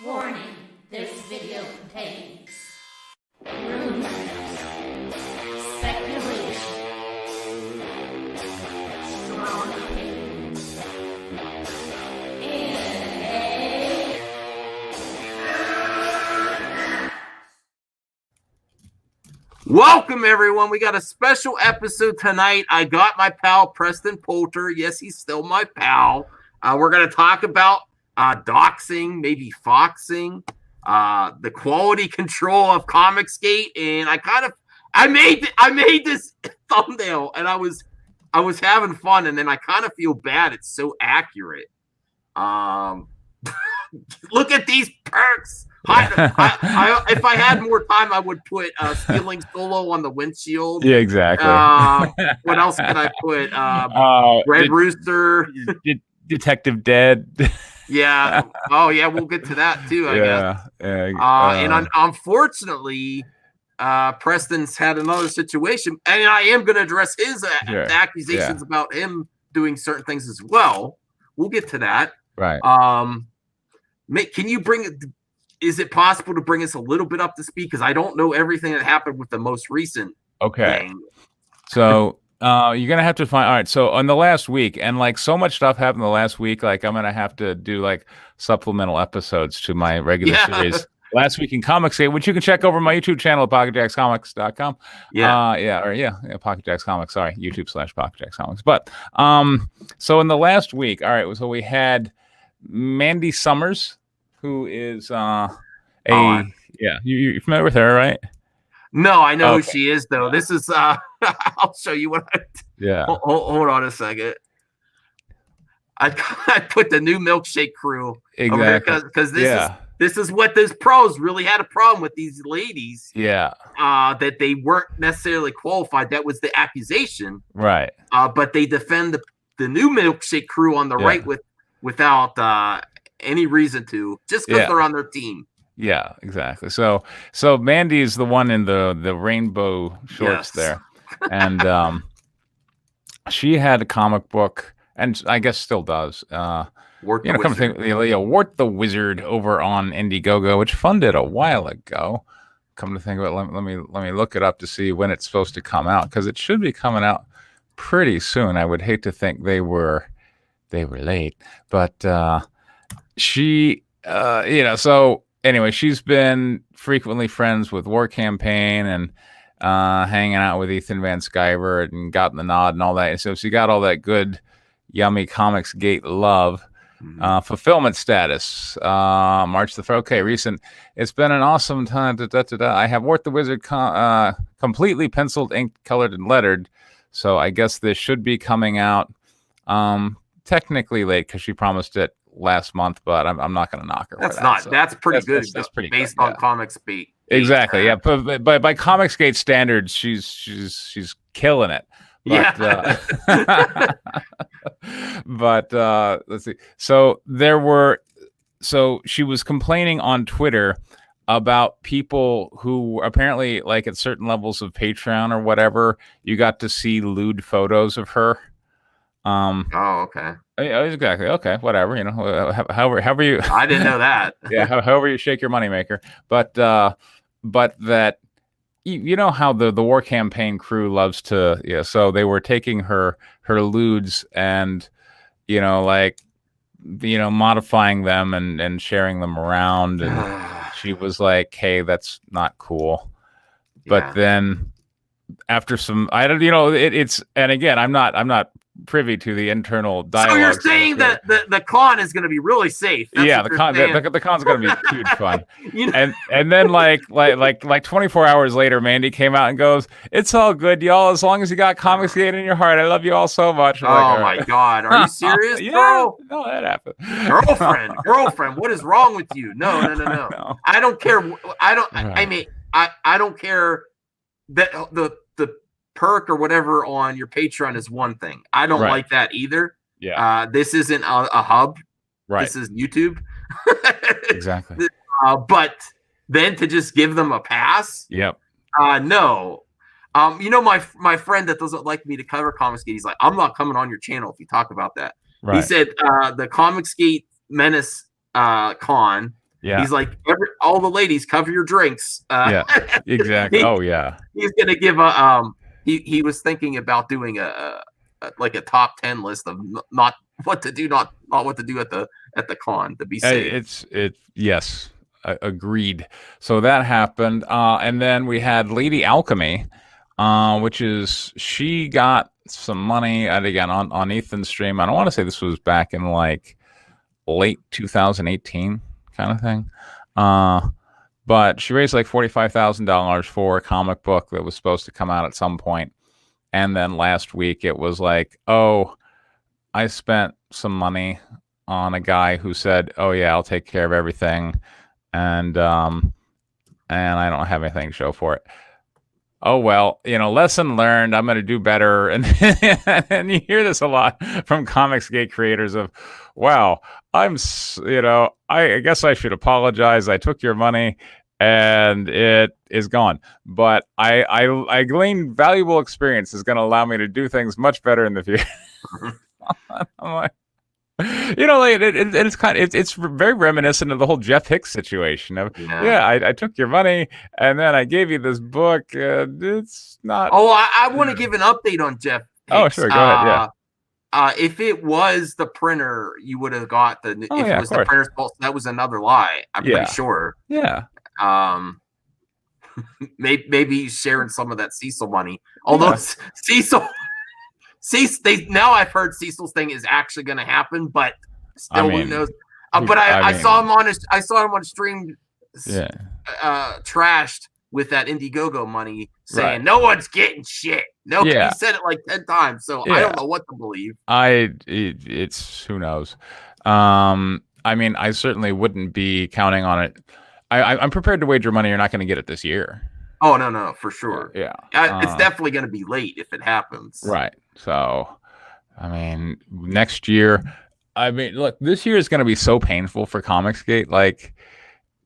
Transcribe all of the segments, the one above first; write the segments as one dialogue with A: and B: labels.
A: Warning, this video contains rumors, speculation, strong opinions, and
B: Welcome, everyone. We got a special episode tonight. I got my pal, Preston Polder. Yes, he's still my pal. We're going to talk about doxing, maybe foxing, the quality control of Comicsgate, and I made this thumbnail, and I was having fun, and then I kind of feel bad. It's so accurate. Look at these perks. If I had more time, I would put Stealing Solo on the windshield.
C: Yeah, exactly.
B: What else could I put? Red Rooster.
C: Detective Dead.
B: Yeah. Oh, yeah. We'll get to that too, I guess. And unfortunately, Preston's had another situation, and I am going to address his accusations about him doing certain things as well. We'll get to that.
C: Right.
B: Can you bring it? Is it possible to bring us a little bit up to speed? Because I don't know everything that happened with the most recent thing.
C: So you're gonna have to find. All right. So on the last week, and like so much stuff happened the last week, like I'm gonna have to do like supplemental episodes to my regular series. Last week in Comicsgate, which you can check over my YouTube channel at PocketJacksComics.com. Pocket Jacks Comics. Sorry, YouTube/PocketJacksComics. But so in the last week, all right. So we had Mandy Summers, who is you're familiar with her, right?
B: No, I know who she is, though. This is I'll show you what hold on a second. I put the new Milkshake Crew
C: exactly
B: because this is what those pros really had a problem with, these ladies. That they weren't necessarily qualified. That was the accusation,
C: right?
B: But they defend the new Milkshake Crew on the right without any reason to, just because they're on their team.
C: Yeah, exactly. So Mandy is the one in the rainbow shorts there, and she had a comic book, and I guess still does. Wart the Wizard over on Indiegogo, which funded a while ago. Come to think of it, let me look it up to see when it's supposed to come out, because it should be coming out pretty soon. I would hate to think they were late, but she, so anyway, she's been frequently friends with War Campaign and hanging out with Ethan Van Sciver and gotten the nod and all that. And so she got all that good, yummy Comicsgate love. Fulfillment status, March the 1st. Okay, recent. It's been an awesome time. I have Wart the Wizard completely penciled, inked, colored, and lettered. So I guess this should be coming out technically late because she promised it last month, but I'm not going to knock her.
B: That's pretty good. That's pretty based on Comicsgate.
C: Exactly. Yeah, but by Comicsgate standards, she's killing it. But, but let's see. So she was complaining on Twitter about people who apparently, like, at certain levels of Patreon or whatever, you got to see lewd photos of her.
B: Okay.
C: Exactly. Okay. Whatever. However you.
B: I didn't know that.
C: However you shake your moneymaker, but that, you know how the War Campaign crew loves to. So they were taking her lewds and, modifying them and sharing them around, and she was like, "Hey, that's not cool." But then after some, I don't, it's, and again, I'm not privy to the internal dialogue.
B: So you're saying that the con is going to be really safe?
C: That's the con's going to be huge fun. And then like 24 hours later, Mandy came out and goes, "It's all good, y'all. As long as you got Comicsgate in your heart, I love you all so much."
B: My God, are you serious, bro?
C: No, that happened.
B: Girlfriend, what is wrong with you? No. I don't care. I mean, I don't care that the perk or whatever on your Patreon is one thing. I don't like that either. This isn't a hub. Right. This is YouTube.
C: Exactly.
B: But then to just give them a pass.
C: Yep.
B: No. My friend that doesn't like me to cover Comicsgate, he's like, "I'm not coming on your channel if you talk about that." Right. He said the Comicsgate Menace con
C: Yeah.
B: He's like, all the ladies cover your drinks.
C: Yeah, exactly. Oh yeah.
B: He's gonna give a he was thinking about doing a like a top 10 list of not what to do, not what to do at the con to be safe.
C: Yes, agreed. So that happened, and then we had Lady Alchemy, which is she got some money, and again on Ethan's stream. I don't want to say this was back in like late 2018 kind of thing. But she raised like $45,000 for a comic book that was supposed to come out at some point. And then last week it was like, oh, I spent some money on a guy who said, oh yeah, I'll take care of everything. And I don't have anything to show for it. Oh, well, lesson learned. I'm going to do better. And you hear this a lot from Comicsgate creators of, wow, I guess I should apologize. I took your money and it is gone. But I gleaned valuable experience is going to allow me to do things much better in the future. I'm like, it's very reminiscent of the whole Jeff Hicks situation of I took your money and then I gave you this book. It's not.
B: Oh, I want to give an update on Jeff Hicks.
C: Oh, sure, go ahead. Yeah.
B: If it was the printer, you would have got the.
C: Oh,
B: if it was the printer's fault, that was another lie. I'm pretty sure.
C: Yeah.
B: Maybe sharing some of that Cecil money. Although Cecil, now I've heard Cecil's thing is actually going to happen, but still, who knows? But I saw him on stream, trashed with that Indiegogo money, saying no one's getting shit. No, he said it like 10 times, so I don't know what to believe.
C: It's who knows. I certainly wouldn't be counting on it. I'm prepared to wager money you're not going to get it this year.
B: Oh, no, for sure.
C: Yeah.
B: It's definitely going to be late if it happens.
C: Right. So, next year, look, this year is going to be so painful for Comicsgate. Like,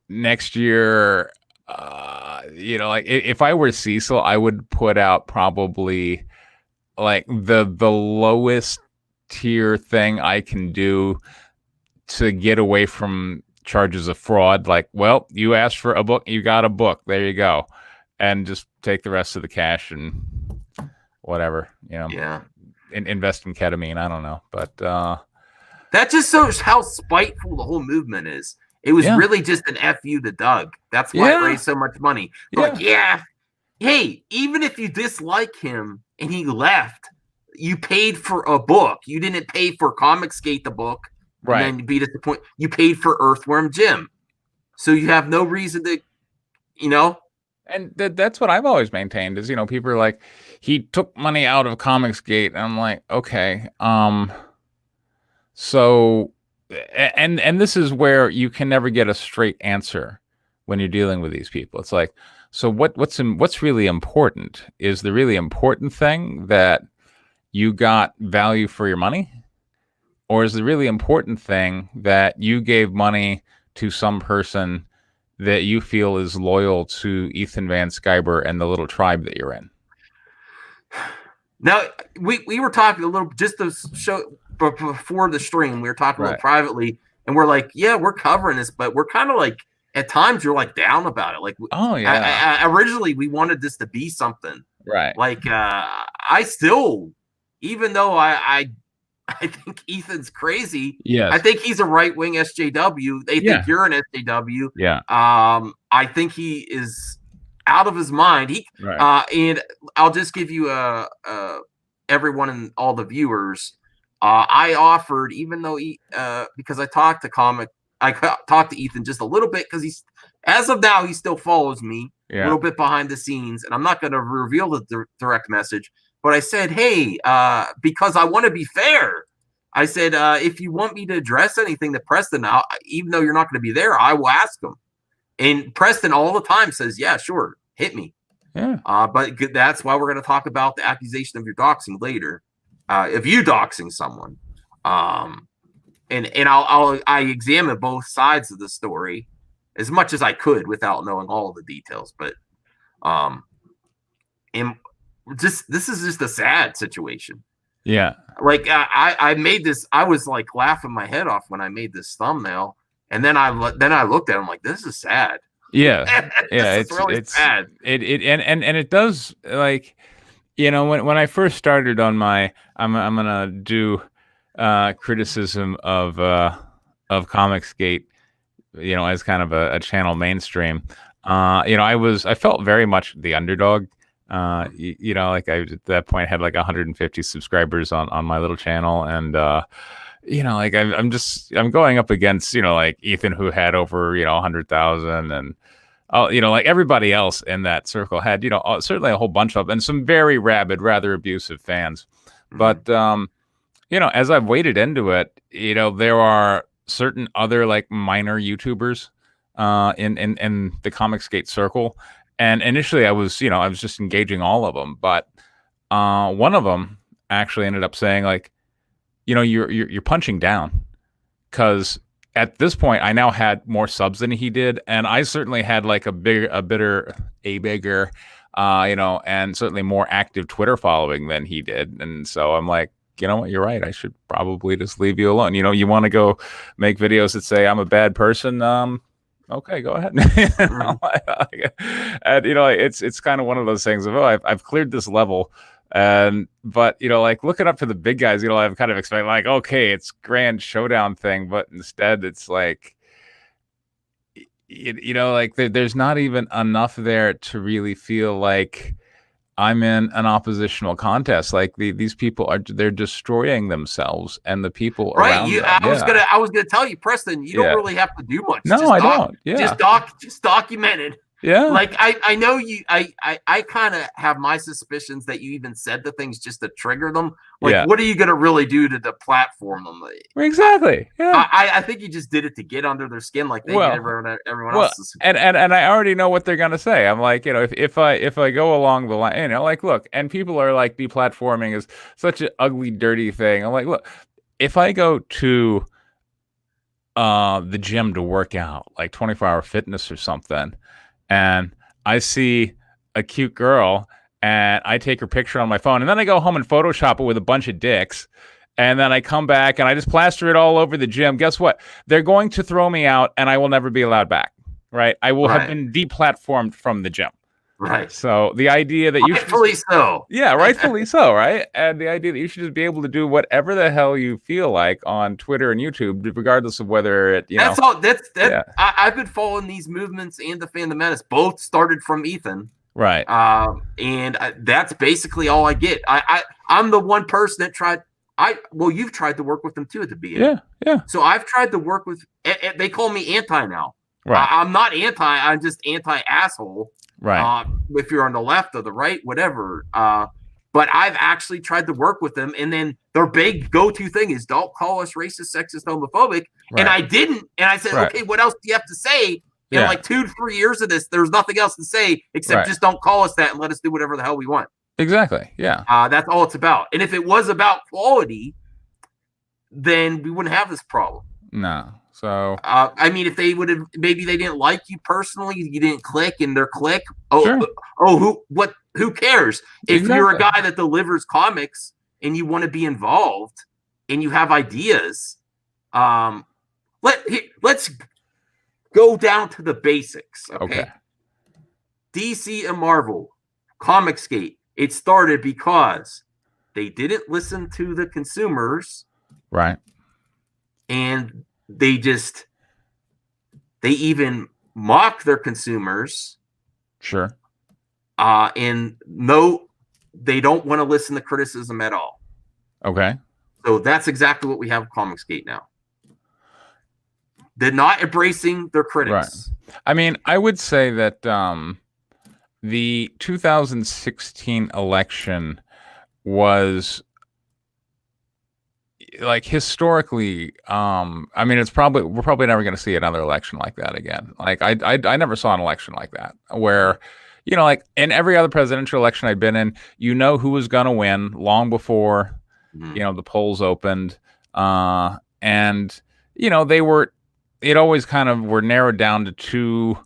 C: next year, if I were Cecil, I would put out probably, like, the lowest tier thing I can do to get away from charges of fraud. Like, well, you asked for a book, you got a book. There you go. And just take the rest of the cash and whatever, invest in ketamine. I don't know, but
B: that just shows how spiteful the whole movement is. It was really just an FU to Doug. That's why it raised so much money. Like, hey, even if you dislike him and he left, you paid for a book. You didn't pay for Comicsgate the book, right? And then be disappointed. You paid for Earthworm Jim, so you have no reason to,
C: And that's what I've always maintained is, people are like, he took money out of Comicsgate. And I'm like, okay. So, and this is where you can never get a straight answer when you're dealing with these people. It's like, so what's really important? Is the really important thing that you got value for your money? Or is the really important thing that you gave money to some person that you feel is loyal to Ethan Van Sciver and the little tribe that you're in?
B: Now, we were talking a little, just to show, but before the stream, we were talking a little privately, and we're like, yeah, we're covering this, but we're kind of like, at times you're like down about it. Like, originally we wanted this to be something.
C: Right.
B: Like, I still, even though I think Ethan's crazy.
C: Yes.
B: I think he's a right-wing SJW. They think you're an SJW.
C: Yeah.
B: I think he is out of his mind. And I'll just give you everyone and all the viewers. I offered, even though because I talked to Ethan just a little bit, because he's, as of now, he still follows me a little bit behind the scenes, and I'm not going to reveal the direct message. But I said, hey, because I want to be fair, I said, if you want me to address anything to Preston, even though you're not going to be there, I will ask him. And Preston all the time says, yeah, sure, hit me.
C: Yeah.
B: But that's why we're going to talk about the accusation of your doxing later, of you doxing someone. And I examine both sides of the story as much as I could without knowing all of the details. But this is just a sad situation.
C: Yeah.
B: Like I made this, I was like laughing my head off when I made this thumbnail, And then I looked at him like, this is sad.
C: Yeah. Yeah.
B: It's really sad.
C: And it does, like, you know, when I first started on my, I'm gonna do criticism of Comicsgate, you know, as kind of a channel mainstream. You know, I felt very much the underdog. You know, like I at that point had like 150 subscribers on my little channel, and you know, like I'm going up against, you know, like Ethan, who had over, you know, 100,000, and you know, like everybody else in that circle had, you know, certainly a whole bunch of, and some very rabid, rather abusive fans. But you know, as I've waded into it, you know, there are certain other like minor YouTubers in the Comicsgate Circle, and initially I was just engaging all of them, but one of them actually ended up saying, like, you know, you're punching down, because at this point I now had more subs than he did, and I certainly had like a bigger you know, and certainly more active Twitter following than he did. And so I'm like, you know what, you're right, I should probably just leave you alone. You know, you want to go make videos that say I'm a bad person, okay, go ahead. And you know, it's kind of one of those things of, oh, I've cleared this level. But you know, like looking up to the big guys, you know, I've kind of expected, like, okay, it's grand showdown thing, but instead it's like, you know, like there's not even enough there to really feel like I'm in an oppositional contest. Like these people they're destroying themselves, and the people around them.
B: I was gonna tell you, Preston, you don't really have to do much.
C: No, I don't. Yeah,
B: just document it. Yeah, like I know you. I kind of have my suspicions that you even said the things just to trigger them. Like, what are you gonna really do to platform them?
C: Exactly. Yeah,
B: I think you just did it to get under their skin, like they did everyone else's.
C: And I already know what they're gonna say. I'm like, you know, if I go along the line, you know, like, look, and people are like, deplatforming is such an ugly, dirty thing. I'm like, look, if I go to the gym to work out, like 24-hour fitness or something, and I see a cute girl and I take her picture on my phone, and then I go home and Photoshop it with a bunch of dicks, and then I come back and I just plaster it all over the gym, guess what? They're going to throw me out, and I will never be allowed back, right? I will have been deplatformed from the gym.
B: Right.
C: So the idea that you
B: rightfully so.
C: Yeah, rightfully so, right? And the idea that you should just be able to do whatever the hell you feel like on Twitter and YouTube, regardless of whether it,
B: that's all. I've been following these movements, and the Phantom Menace both started from Ethan.
C: Right.
B: And that's basically all I get. I'm the one person that tried. You've tried to work with them too at the beginning.
C: Yeah.
B: So I've tried to work with. They call me anti now.
C: Right.
B: I'm not anti. I'm just anti-asshole.
C: Right.
B: If you're on the left or the right, whatever. But I've actually tried to work with them, and then their big go-to thing is, don't call us racist, sexist, homophobic. Right. And I didn't. And I said, okay, what else do you have to say? In like 2 to 3 years of this, there's nothing else to say except just don't call us that and let us do whatever the hell we want.
C: Exactly. Yeah.
B: That's all it's about. And if it was about quality, then we wouldn't have this problem.
C: No. So
B: I mean, if they would have, maybe they didn't like you personally, you didn't click in their click. Who cares? If you're a guy that delivers comics and you want to be involved and you have ideas, let's go down to the basics. Okay. DC and Marvel, Comicsgate, it started because they didn't listen to the consumers.
C: Right.
B: And they even mock their consumers.
C: Sure.
B: And no, they don't want to listen to criticism at all.
C: Okay.
B: So that's exactly what we have with Comicsgate now. They're not embracing their critics.
C: Right. I mean, I would say that the 2016 election was, like, historically, I mean, we're probably never going to see another election like that again. Like, I never saw an election like that where, you know, like in every other presidential election I'd been in, you know who was going to win long before, you know, the polls opened. And, you know, it always kind of were narrowed down to 2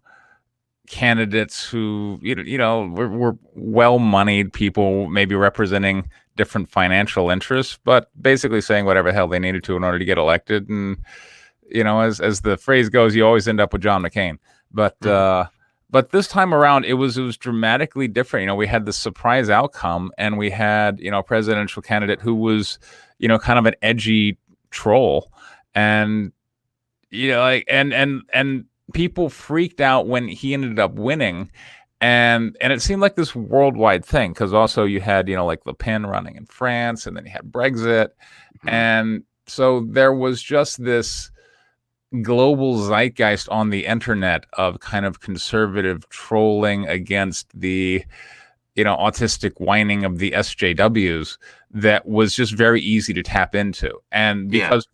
C: candidates who, you know, were well-moneyed people, maybe representing different financial interests, but basically saying whatever the hell they needed to in order to get elected. And, as the phrase goes, you always end up with John McCain. But this time around, it was dramatically different. We had the surprise outcome, and we had a presidential candidate who was kind of an edgy troll, and and people freaked out when he ended up winning. And it seemed like this worldwide thing, because also you had like Le Pen running in France, and then you had Brexit, and so there was just this global zeitgeist on the internet of kind of conservative trolling against the autistic whining of the SJWs that was just very easy to tap into. And because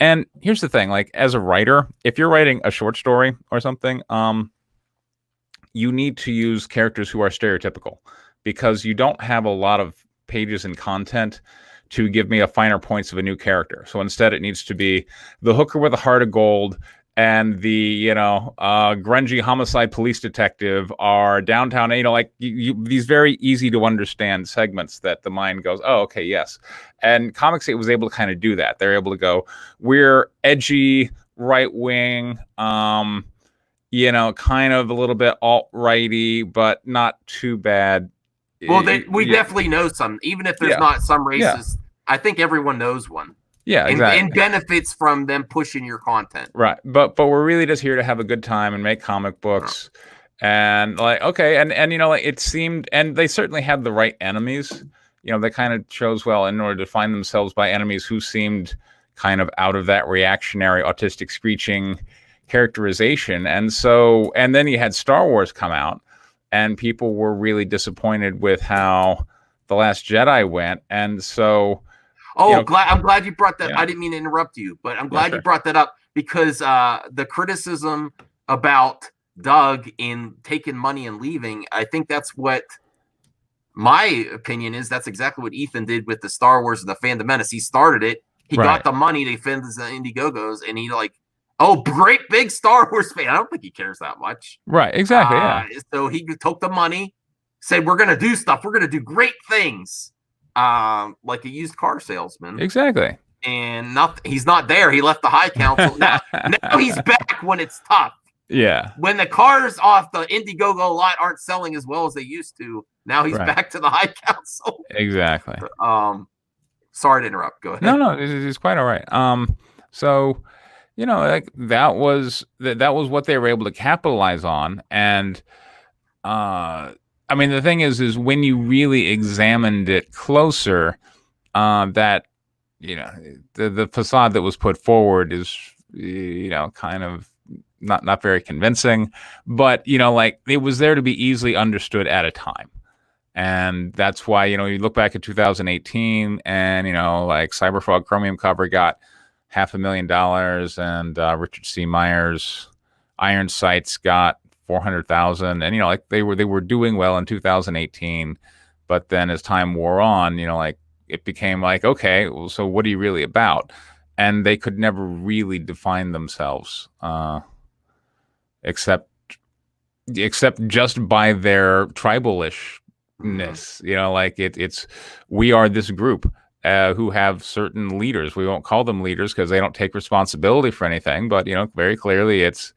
C: and here's the thing, like, as a writer, if you're writing a short story or something, you need to use characters who are stereotypical, because you don't have a lot of pages and content to give me a finer points of a new character. So instead, it needs to be the hooker with a heart of gold and the grungy homicide police detective are downtown. These very easy to understand segments that the mind goes, oh, okay, yes. And Comicsgate was able to kind of do that. They're able to go, we're edgy, right wing, kind of a little bit alt-righty, but not too bad.
B: Well, we definitely know some, even if there's not some races. I think everyone knows one.
C: Yeah, exactly.
B: And benefits from them pushing your content. Right.
C: But we're really just here to have a good time and make comic books. And it seemed, and they certainly had the right enemies. They kind of chose well in order to find themselves by enemies who seemed kind of out of that reactionary, autistic, screeching characterization. And then you had Star Wars come out, and people were really disappointed with how The Last Jedi went. And so...
B: I'm glad you brought that. Yeah. I didn't mean to interrupt you, but I'm glad you brought that up, because the criticism about Doug in taking money and leaving, I think that's what my opinion is. That's exactly what Ethan did with the Star Wars and the Phantom Menace. He started it. He got the money to fund the Indiegogos, and he great big Star Wars fan. I don't think he cares that much.
C: Right. Exactly.
B: So he took the money, said, we're going to do stuff. We're going to do great things. Like a used car salesman.
C: Exactly.
B: And he's not there. He left the High Council. now he's back when it's tough. Yeah. When the cars off the Indiegogo lot aren't selling as well as they used to, now he's back to the High Council.
C: Exactly.
B: Sorry to interrupt. Go ahead.
C: No, it's quite all right. So, that was what they were able to capitalize on. And the thing is when you really examined it closer, that the facade that was put forward is kind of not very convincing, but it was there to be easily understood at a time. And that's why you look back at 2018, and Cyberfrog Chromium cover got $500,000, and Richard C. Meyer's Iron Sights got 400,000, and they were doing well in 2018, but then as time wore on, it became okay, well, so what are you really about? And they could never really define themselves, except just by their tribalishness. It's we are this group who have certain leaders. We won't call them leaders because they don't take responsibility for anything, but very clearly it's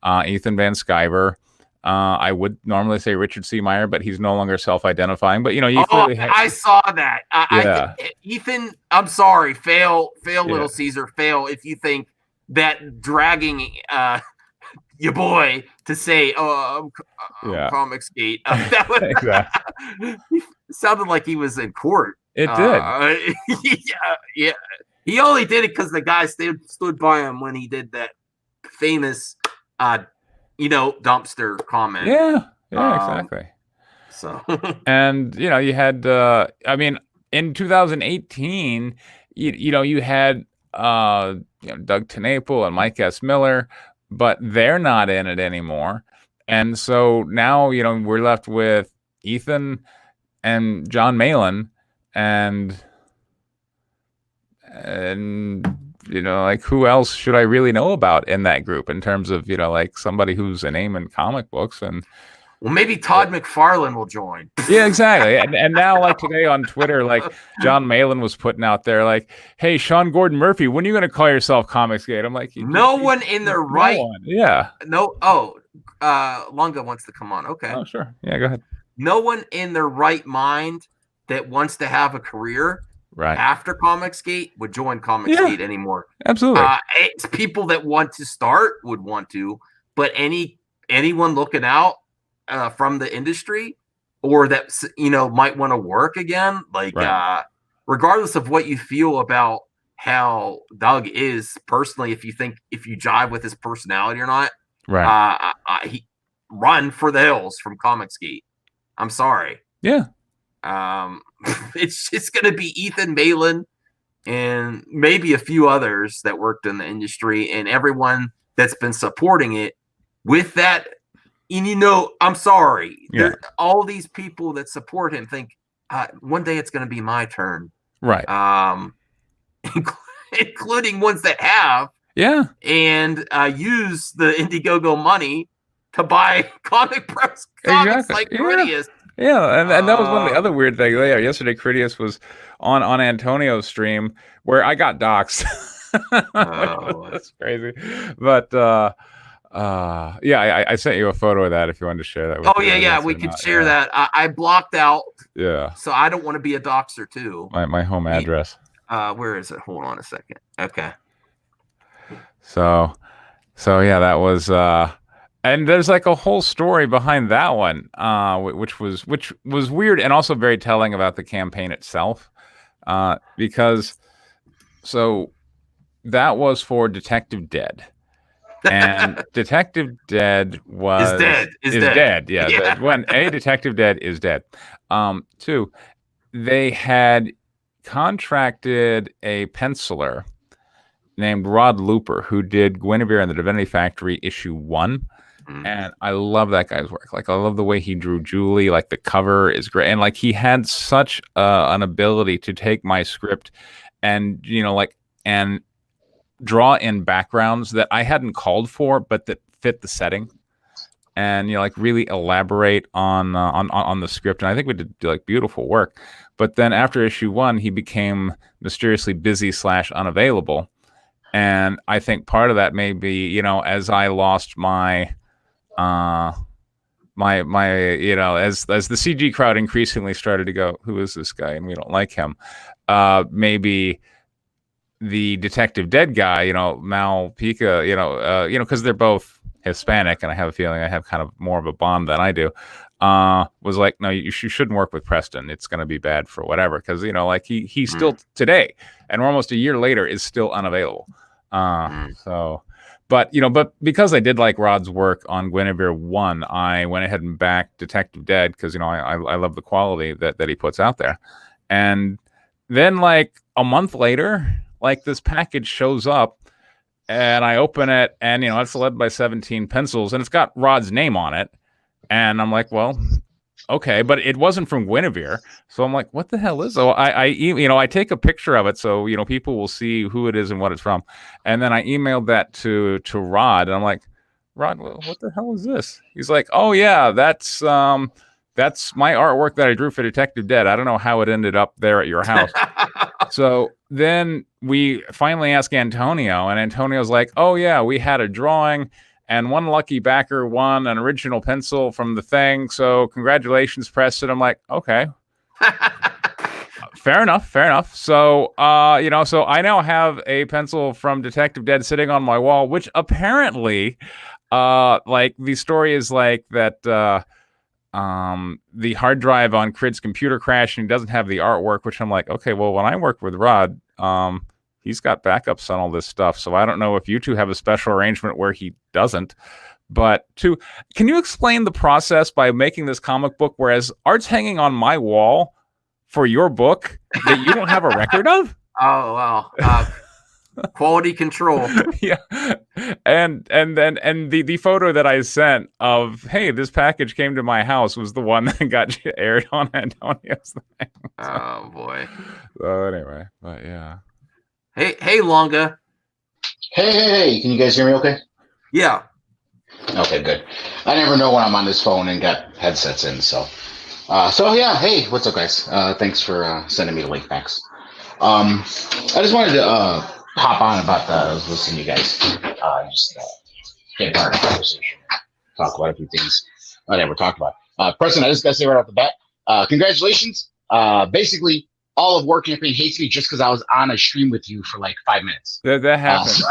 C: Ethan Van Sciver. I would normally say Richard C. Meyer, but he's no longer self-identifying. But
B: I saw that. Ethan, I'm sorry, fail, Little Caesar, fail. If you think that dragging your boy to say, Comicsgate, that would, exactly. It sounded like he was in court.
C: It did.
B: Yeah. He only did it because the guy stood by him when he did that famous, dumpster comment.
C: Yeah, exactly.
B: So,
C: and you had, in 2018, you had Doug TenNapel and Mike S. Miller, but they're not in it anymore. And so now, we're left with Ethan and John Malin, and who else should I really know about in that group in terms of, somebody who's a name in comic books? And
B: Well, maybe Todd McFarlane will join.
C: Yeah, exactly. And now, like today on Twitter, like John Malin was putting out there, like, "Hey, Sean Gordon Murphy, when are you going to call yourself Comicsgate?" I'm like,
B: no one in their right.
C: No one. Yeah.
B: No. Oh, Lunga wants to come on. Okay.
C: Oh, sure. Yeah, go ahead.
B: No one in their right mind that wants to have a career after Comicsgate would join Comicsgate anymore.
C: Absolutely.
B: It's people that want to start would want to, but anyone looking out from the industry or that might want to work again, like regardless of what you feel about how Doug is personally, if you jive with his personality or not, he run for the hills from Comicsgate. I'm sorry.
C: Yeah.
B: It's just going to be Ethan Malin and maybe a few others that worked in the industry and everyone that's been supporting it with that. And I'm sorry. Yeah. All these people that support him think one day it's going to be my turn.
C: Right.
B: Including ones that have.
C: Yeah.
B: And use the Indiegogo money to buy comics like Critias.
C: Yeah, and that was one of the other weird things. Yeah, yesterday Critias was on Antonio's stream where I got doxxed. That's crazy. But I sent you a photo of that if you wanted to share that with
B: me. We could share that. I blocked out.
C: Yeah.
B: So I don't want to be a doxer too.
C: My home address.
B: Where is it? Hold on a second. Okay.
C: So yeah, that was and there's like a whole story behind that one, which was weird and also very telling about the campaign itself, because that was for Detective Dead, and Detective Dead is dead. Yeah. When Detective Dead is dead. 2, they had contracted a penciler named Rod Looper who did Guinevere and the Divinity Factory issue 1. And I love that guy's work. Like, I love the way he drew Julie. Like, the cover is great. And like, he had such an ability to take my script and, and draw in backgrounds that I hadn't called for, but that fit the setting. And, really elaborate on the script. And I think we did like beautiful work. But then after issue 1, he became mysteriously busy / unavailable. And I think part of that may be, as I lost my as the CG crowd increasingly started to go, who is this guy? And we don't like him. Maybe the Detective Dead guy, Mal Pica, because they're both Hispanic, and I have a feeling I have kind of more of a bond than I do, was like, no, you shouldn't work with Preston. It's going to be bad for whatever. Because, he still today, and we're almost a year later, is still unavailable. But because I did like Rod's work on Guinevere 1, I went ahead and backed Detective Dead because, I love the quality that he puts out there. And then like a month later, like this package shows up and I open it and, it's led by 17 pencils and it's got Rod's name on it. And I'm like, well, okay, but it wasn't from Guinevere. So I'm like, what the hell is it? So I take a picture of it so, people will see who it is and what it's from. And then I emailed that to Rod and I'm like, Rod, what the hell is this? He's like, oh yeah, that's my artwork that I drew for Detective Dead. I don't know how it ended up there at your house. So then we finally asked Antonio and Antonio's like, oh yeah, we had a drawing. And one lucky backer won an original pencil from the thing. So congratulations, Preston. I'm like, okay. Fair enough. So, so I now have a pencil from Detective Dead sitting on my wall, which apparently, like the story is like that, the hard drive on Crid's computer crashed and he doesn't have the artwork, which I'm like, okay, well, when I work with Rod, he's got backups on all this stuff. So I don't know if you two have a special arrangement where he doesn't. But can you explain the process by making this comic book, whereas art's hanging on my wall for your book that you don't have a record of?
B: Oh, well, quality control.
C: Yeah. And the photo that I sent of, hey, this package came to my house was the one that got aired on Antonio's thing.
B: Oh, boy.
C: So anyway, but yeah.
B: Hey, Longa.
D: Hey. Can you guys hear me okay?
B: Yeah.
D: Okay, good. I never know when I'm on this phone and got headsets in, so. Yeah, hey, what's up, guys? Thanks for sending me the link, Max. I just wanted to hop on about I was listening to you guys. Just get part of the conversation, talk about a few things that we're talking about. Preston, I just got to say right off the bat, congratulations. Basically, all of War Campaign hates me just because I was on a stream with you for like 5 minutes.
C: That happens.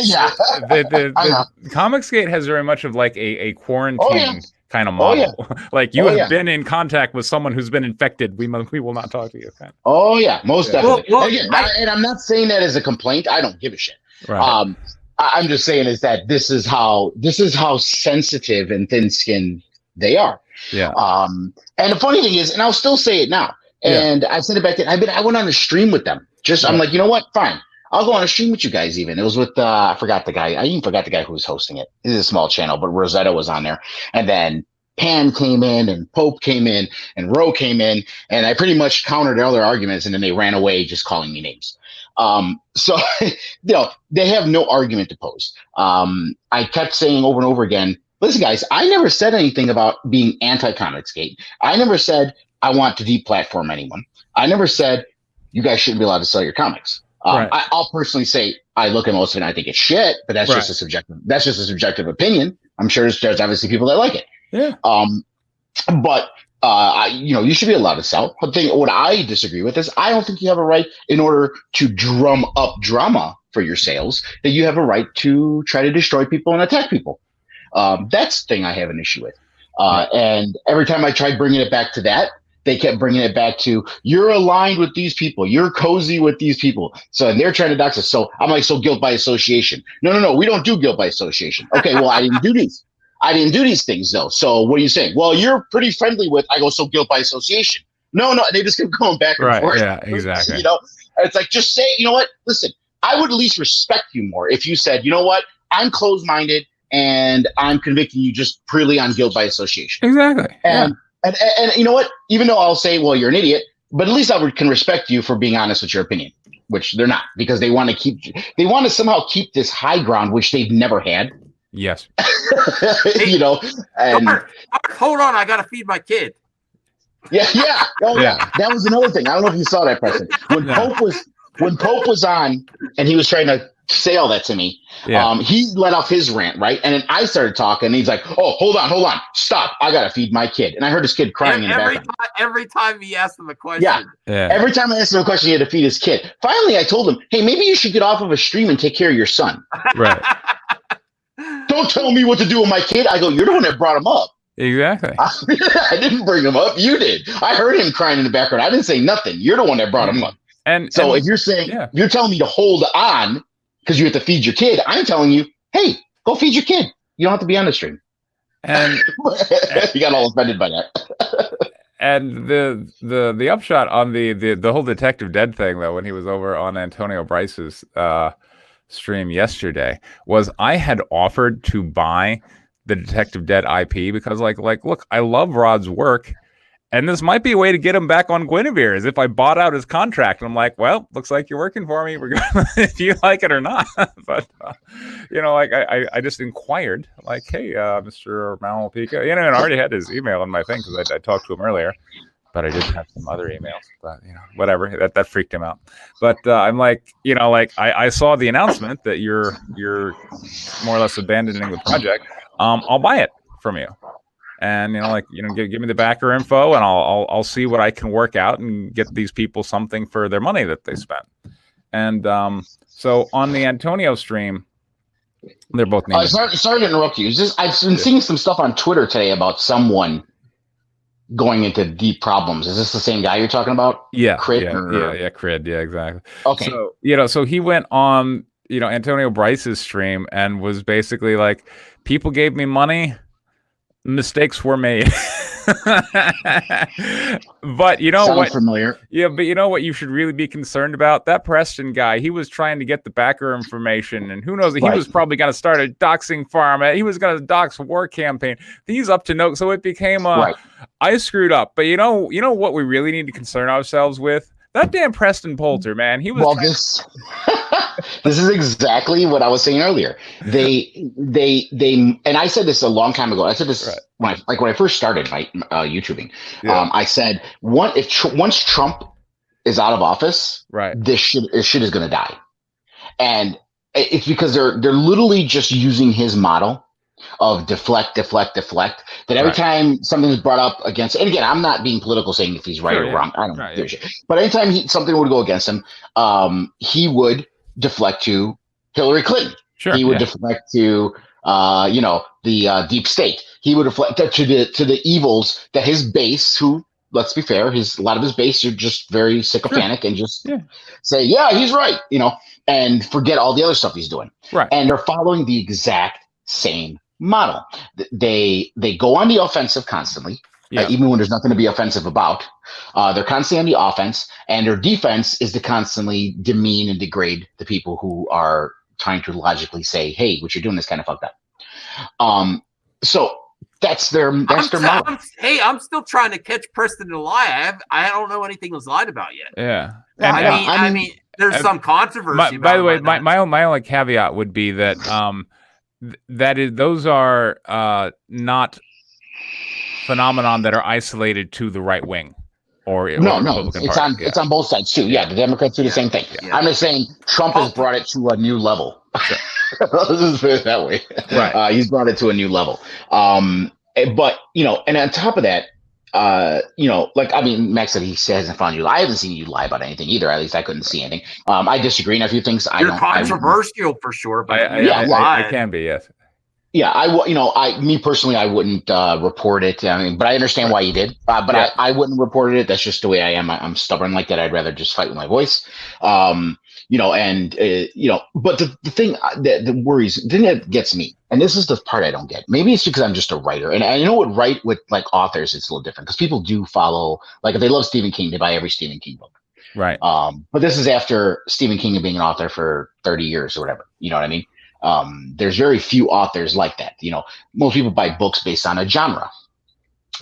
D: Yeah.
C: The Comicsgate has very much of like a quarantine kind of model. Like you have been in contact with someone who's been infected. We will not talk to you. Kind of.
D: Oh yeah, most definitely.
B: Well,
D: Again, and I'm not saying that as a complaint. I don't give a shit.
C: Right.
D: I'm just saying is that this is how sensitive and thin-skinned they are.
C: Yeah.
D: And the funny thing is, and I'll still say it now. And I said it back then. I went on a stream with them. I'm like, you know what? Fine. I'll go on a stream with you guys. Even it was with I forgot the guy. I even forgot the guy who was hosting it. It is a small channel, but Rosetta was on there, and then Pan came in, and Pope came in, and Roe came in, and I pretty much countered their other arguments, and then they ran away, just calling me names. So they have no argument to pose. I kept saying over and over again, listen, guys, I never said anything about being anti-Comicsgate. I never said I want to deplatform anyone. I never said you guys shouldn't be allowed to sell your comics.
C: Right.
D: I'll personally say I look at most of it and I think it's shit, but that's just a subjective opinion. I'm sure there's obviously people that like it.
C: Yeah.
D: But you should be allowed to sell. The thing, what I disagree with is I don't think you have a right, in order to drum up drama for your sales, that you have a right to try to destroy people and attack people. That's the thing I have an issue with. And every time I tried bringing it back to that, they kept bringing it back to, you're aligned with these people. You're cozy with these people. And they're trying to dox us. So I'm like, so guilt by association. No. We don't do guilt by association. Okay, well, I didn't do these. I didn't do these things, though. So what are you saying? Well, you're pretty friendly with, I go, so guilt by association. No. They just kept going back and forth.
C: Yeah, exactly.
D: It's like, just say, you know what? Listen, I would at least respect you more if you said, you know what? I'm closed-minded and I'm convicting you just purely on guilt by association.
C: Exactly.
D: And you know what? Even though I'll say, well, you're an idiot, but at least can respect you for being honest with your opinion, which they're not, because they want to somehow keep this high ground, which they've never had.
C: Yes.
D: And
B: Mark, hold on, I gotta feed my kid.
D: Yeah. Oh yeah. That was another thing. I don't know if you saw that, Preston. When Pope was on and he was trying to say all that to me, he let off his rant, right? And then I started talking, and he's like, oh, hold on, stop. I gotta feed my kid. And I heard his kid crying in the background.
B: Every time he asked him a question.
D: Yeah. Every time I asked him a question, he had to feed his kid. Finally, I told him, hey, maybe you should get off of a stream and take care of your son.
C: Right.
D: Don't tell me what to do with my kid. I go, you're the one that brought him up.
C: Exactly.
D: I didn't bring him up. You did. I heard him crying in the background. I didn't say nothing. You're the one that brought him up. And if you're saying, you're telling me to hold on because you have to feed your kid, I'm telling you, hey, go feed your kid. You don't have to be on the stream.
C: And
D: you got all offended by that.
C: And the upshot on the whole Detective Dead thing, though, when he was over on Antonio Bryce's stream yesterday, was I had offered to buy the Detective Dead IP because like look, I love Rod's work, and this might be a way to get him back on Guinevere, as if I bought out his contract. And I'm like, well, looks like you're working for me, if you like it or not. But I just inquired, like, hey, Mr. Malpica, and I already had his email in my thing because I talked to him earlier. But I did have some other emails, but whatever. That freaked him out. But I'm like, I saw the announcement that you're more or less abandoning the project. I'll buy it from you, and give me the backer info, and I'll see what I can work out and get these people something for their money that they spent. And so on the Antonio stream, they're both named.
D: Sorry to interrupt you. I've been seeing some stuff on Twitter today about someone going into deep problems. Is this the same guy you're talking about?
C: Yeah.
D: Crit?
C: Yeah, Crid. Yeah, exactly.
D: Okay.
C: So, so he went on, Antonio Bryce's stream and was basically like, people gave me money, mistakes were made. But
D: Sounds
C: what?
D: Familiar.
C: Yeah, but you know what you should really be concerned about? That Preston guy, he was trying to get the backer information, and who knows, he was probably going to start a doxing farm. He was going to dox War Campaign. He's up to no, so it became I screwed up. But you know what we really need to concern ourselves with? That damn Preston Polder, man. He was
D: This is exactly what I was saying earlier. They, and I said this a long time ago. I said this when I first started my YouTubing.
C: Yeah.
D: I said, once Trump is out of office, this shit is going to die, and it's because they're literally just using his model of deflect. That every time something is brought up against, and again, I'm not being political saying if he's right or wrong. I don't give a shit. But anytime something would go against him, he would deflect to Hillary Clinton.
C: Sure.
D: He would deflect to the deep state. He would deflect to the evils that his base, who, let's be fair, a lot of his base are just very sycophantic and just say, yeah, he's right, and forget all the other stuff he's doing.
C: Right.
D: And they're following the exact same model. They go on the offensive constantly, even when there's nothing to be offensive about. They're constantly on the offense, and their defense is to constantly demean and degrade the people who are trying to logically say, hey, what you're doing is kind of fucked up. So that's their model.
B: I'm still trying to catch Preston in a lie. I don't know anything was lied about yet.
C: Yeah.
B: And, I mean, there's some controversy.
C: By the way, my only caveat would be that those are not phenomenon that are isolated to the right wing or
D: no. It's on both sides too. Yeah, the Democrats do the same thing. Yeah. I'm just saying Trump has brought it to a new level. Let's just put it that way. Right. He's brought it to a new level. But and on top of that, Max said he hasn't found you. I haven't seen you lie about anything either. At least I couldn't see anything. I disagree on a few things.
B: You're controversial for sure, but
C: I can be, yes.
D: Yeah, me personally, I wouldn't report it. I mean, but I understand why you did. But I wouldn't report it. That's just the way I am. I'm stubborn like that. I'd rather just fight with my voice. But the thing that worries, the thing that gets me, and this is the part I don't get. Maybe it's because I'm just a writer, and I know what write with like authors, it's a little different because people do follow. Like if they love Stephen King, they buy every Stephen King book.
C: Right.
D: But this is after Stephen King being an author for 30 years or whatever. You know what I mean? There's very few authors like that. Most people buy books based on a genre.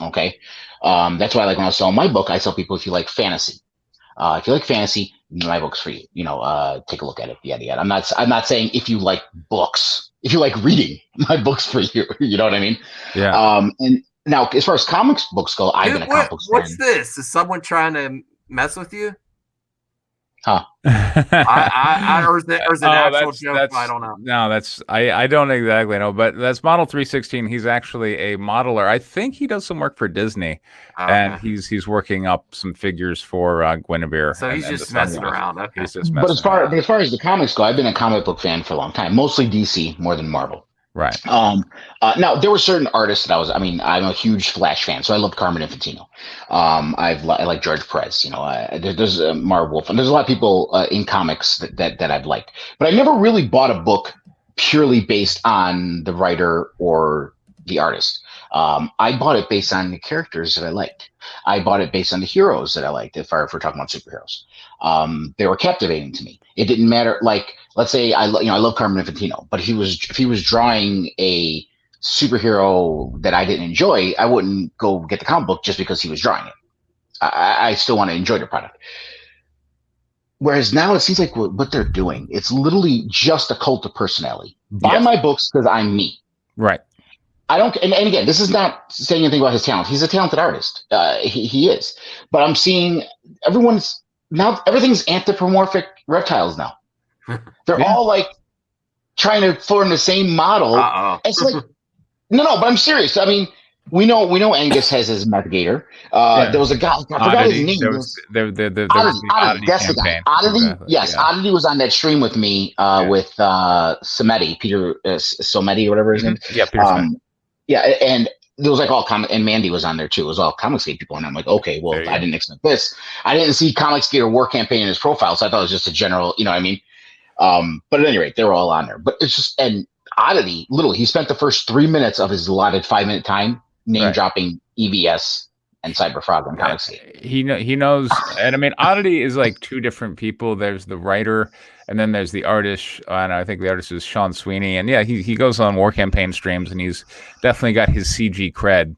D: Okay. That's why, like when I was selling my book, I tell people, if you like fantasy, my book's for you. Take a look at it. Yeah. I'm not saying if you like books, if you like reading, my book's for you. You know what I mean?
C: Yeah.
D: And now, as far as comics books go, I've been a comic book fan.
B: What's this? Is someone trying to mess with you?
D: Huh?
B: Or is it an actual joke? I don't know.
C: No, I don't exactly know, but that's Model 316. He's actually a modeler. I think he does some work for Disney, and he's working up some figures for Guinevere.
B: So he's just messing around. Okay.
D: But as far as the comics go, I've been a comic book fan for a long time, mostly DC more than Marvel.
C: Right.
D: Now there were certain artists that I'm a huge Flash fan, so I loved Carmen Infantino. I like George Perez. There's Marv Wolf, and there's a lot of people in comics that I've liked, but I never really bought a book purely based on the writer or the artist. I bought it based on the characters that I liked. I bought it based on the heroes that I liked. If we're talking about superheroes, they were captivating to me. It didn't matter. Like, let's say I love Carmen Infantino, but if he was drawing a superhero that I didn't enjoy, I wouldn't go get the comic book just because he was drawing it. I still want to enjoy the product. Whereas now it seems like what they're doing, it's literally just a cult of personality. Buy my books because I'm me.
C: Right.
D: I don't, and again, this is not saying anything about his talent. He's a talented artist. He is. But I'm seeing everything's anthropomorphic reptiles now. They're all like trying to form the same model. It's like, no, but I'm serious. I mean, we know Angus has his meth gator. There was a guy, I forgot his name. Oddity. That's the guy. Oddity. Exactly. Yes, yeah. Oddity was on that stream with me with Samedi, Peter Somedi, or whatever his name is.
C: Yeah, Peter Somedi.
D: Yeah, and there was like all comic, and Mandy was on there too. It was all Comicsgate people, and I'm like, okay, well, I didn't expect this. I didn't see Comicsgate or War Campaign in his profile, so I thought it was just a general, you know what I mean? But at any rate, they were all on there. But it's just, and Oddity, literally, he spent the first 3 minutes of his allotted 5-minute time name dropping EVS and Cyberfrog and Comicsgate.
C: He knows, and I mean, Oddity is like two different people. There's the writer, and then there's the artist, and I think the artist is Sean Sweeney. And yeah, he goes on War Campaign streams, and he's definitely got his CG cred.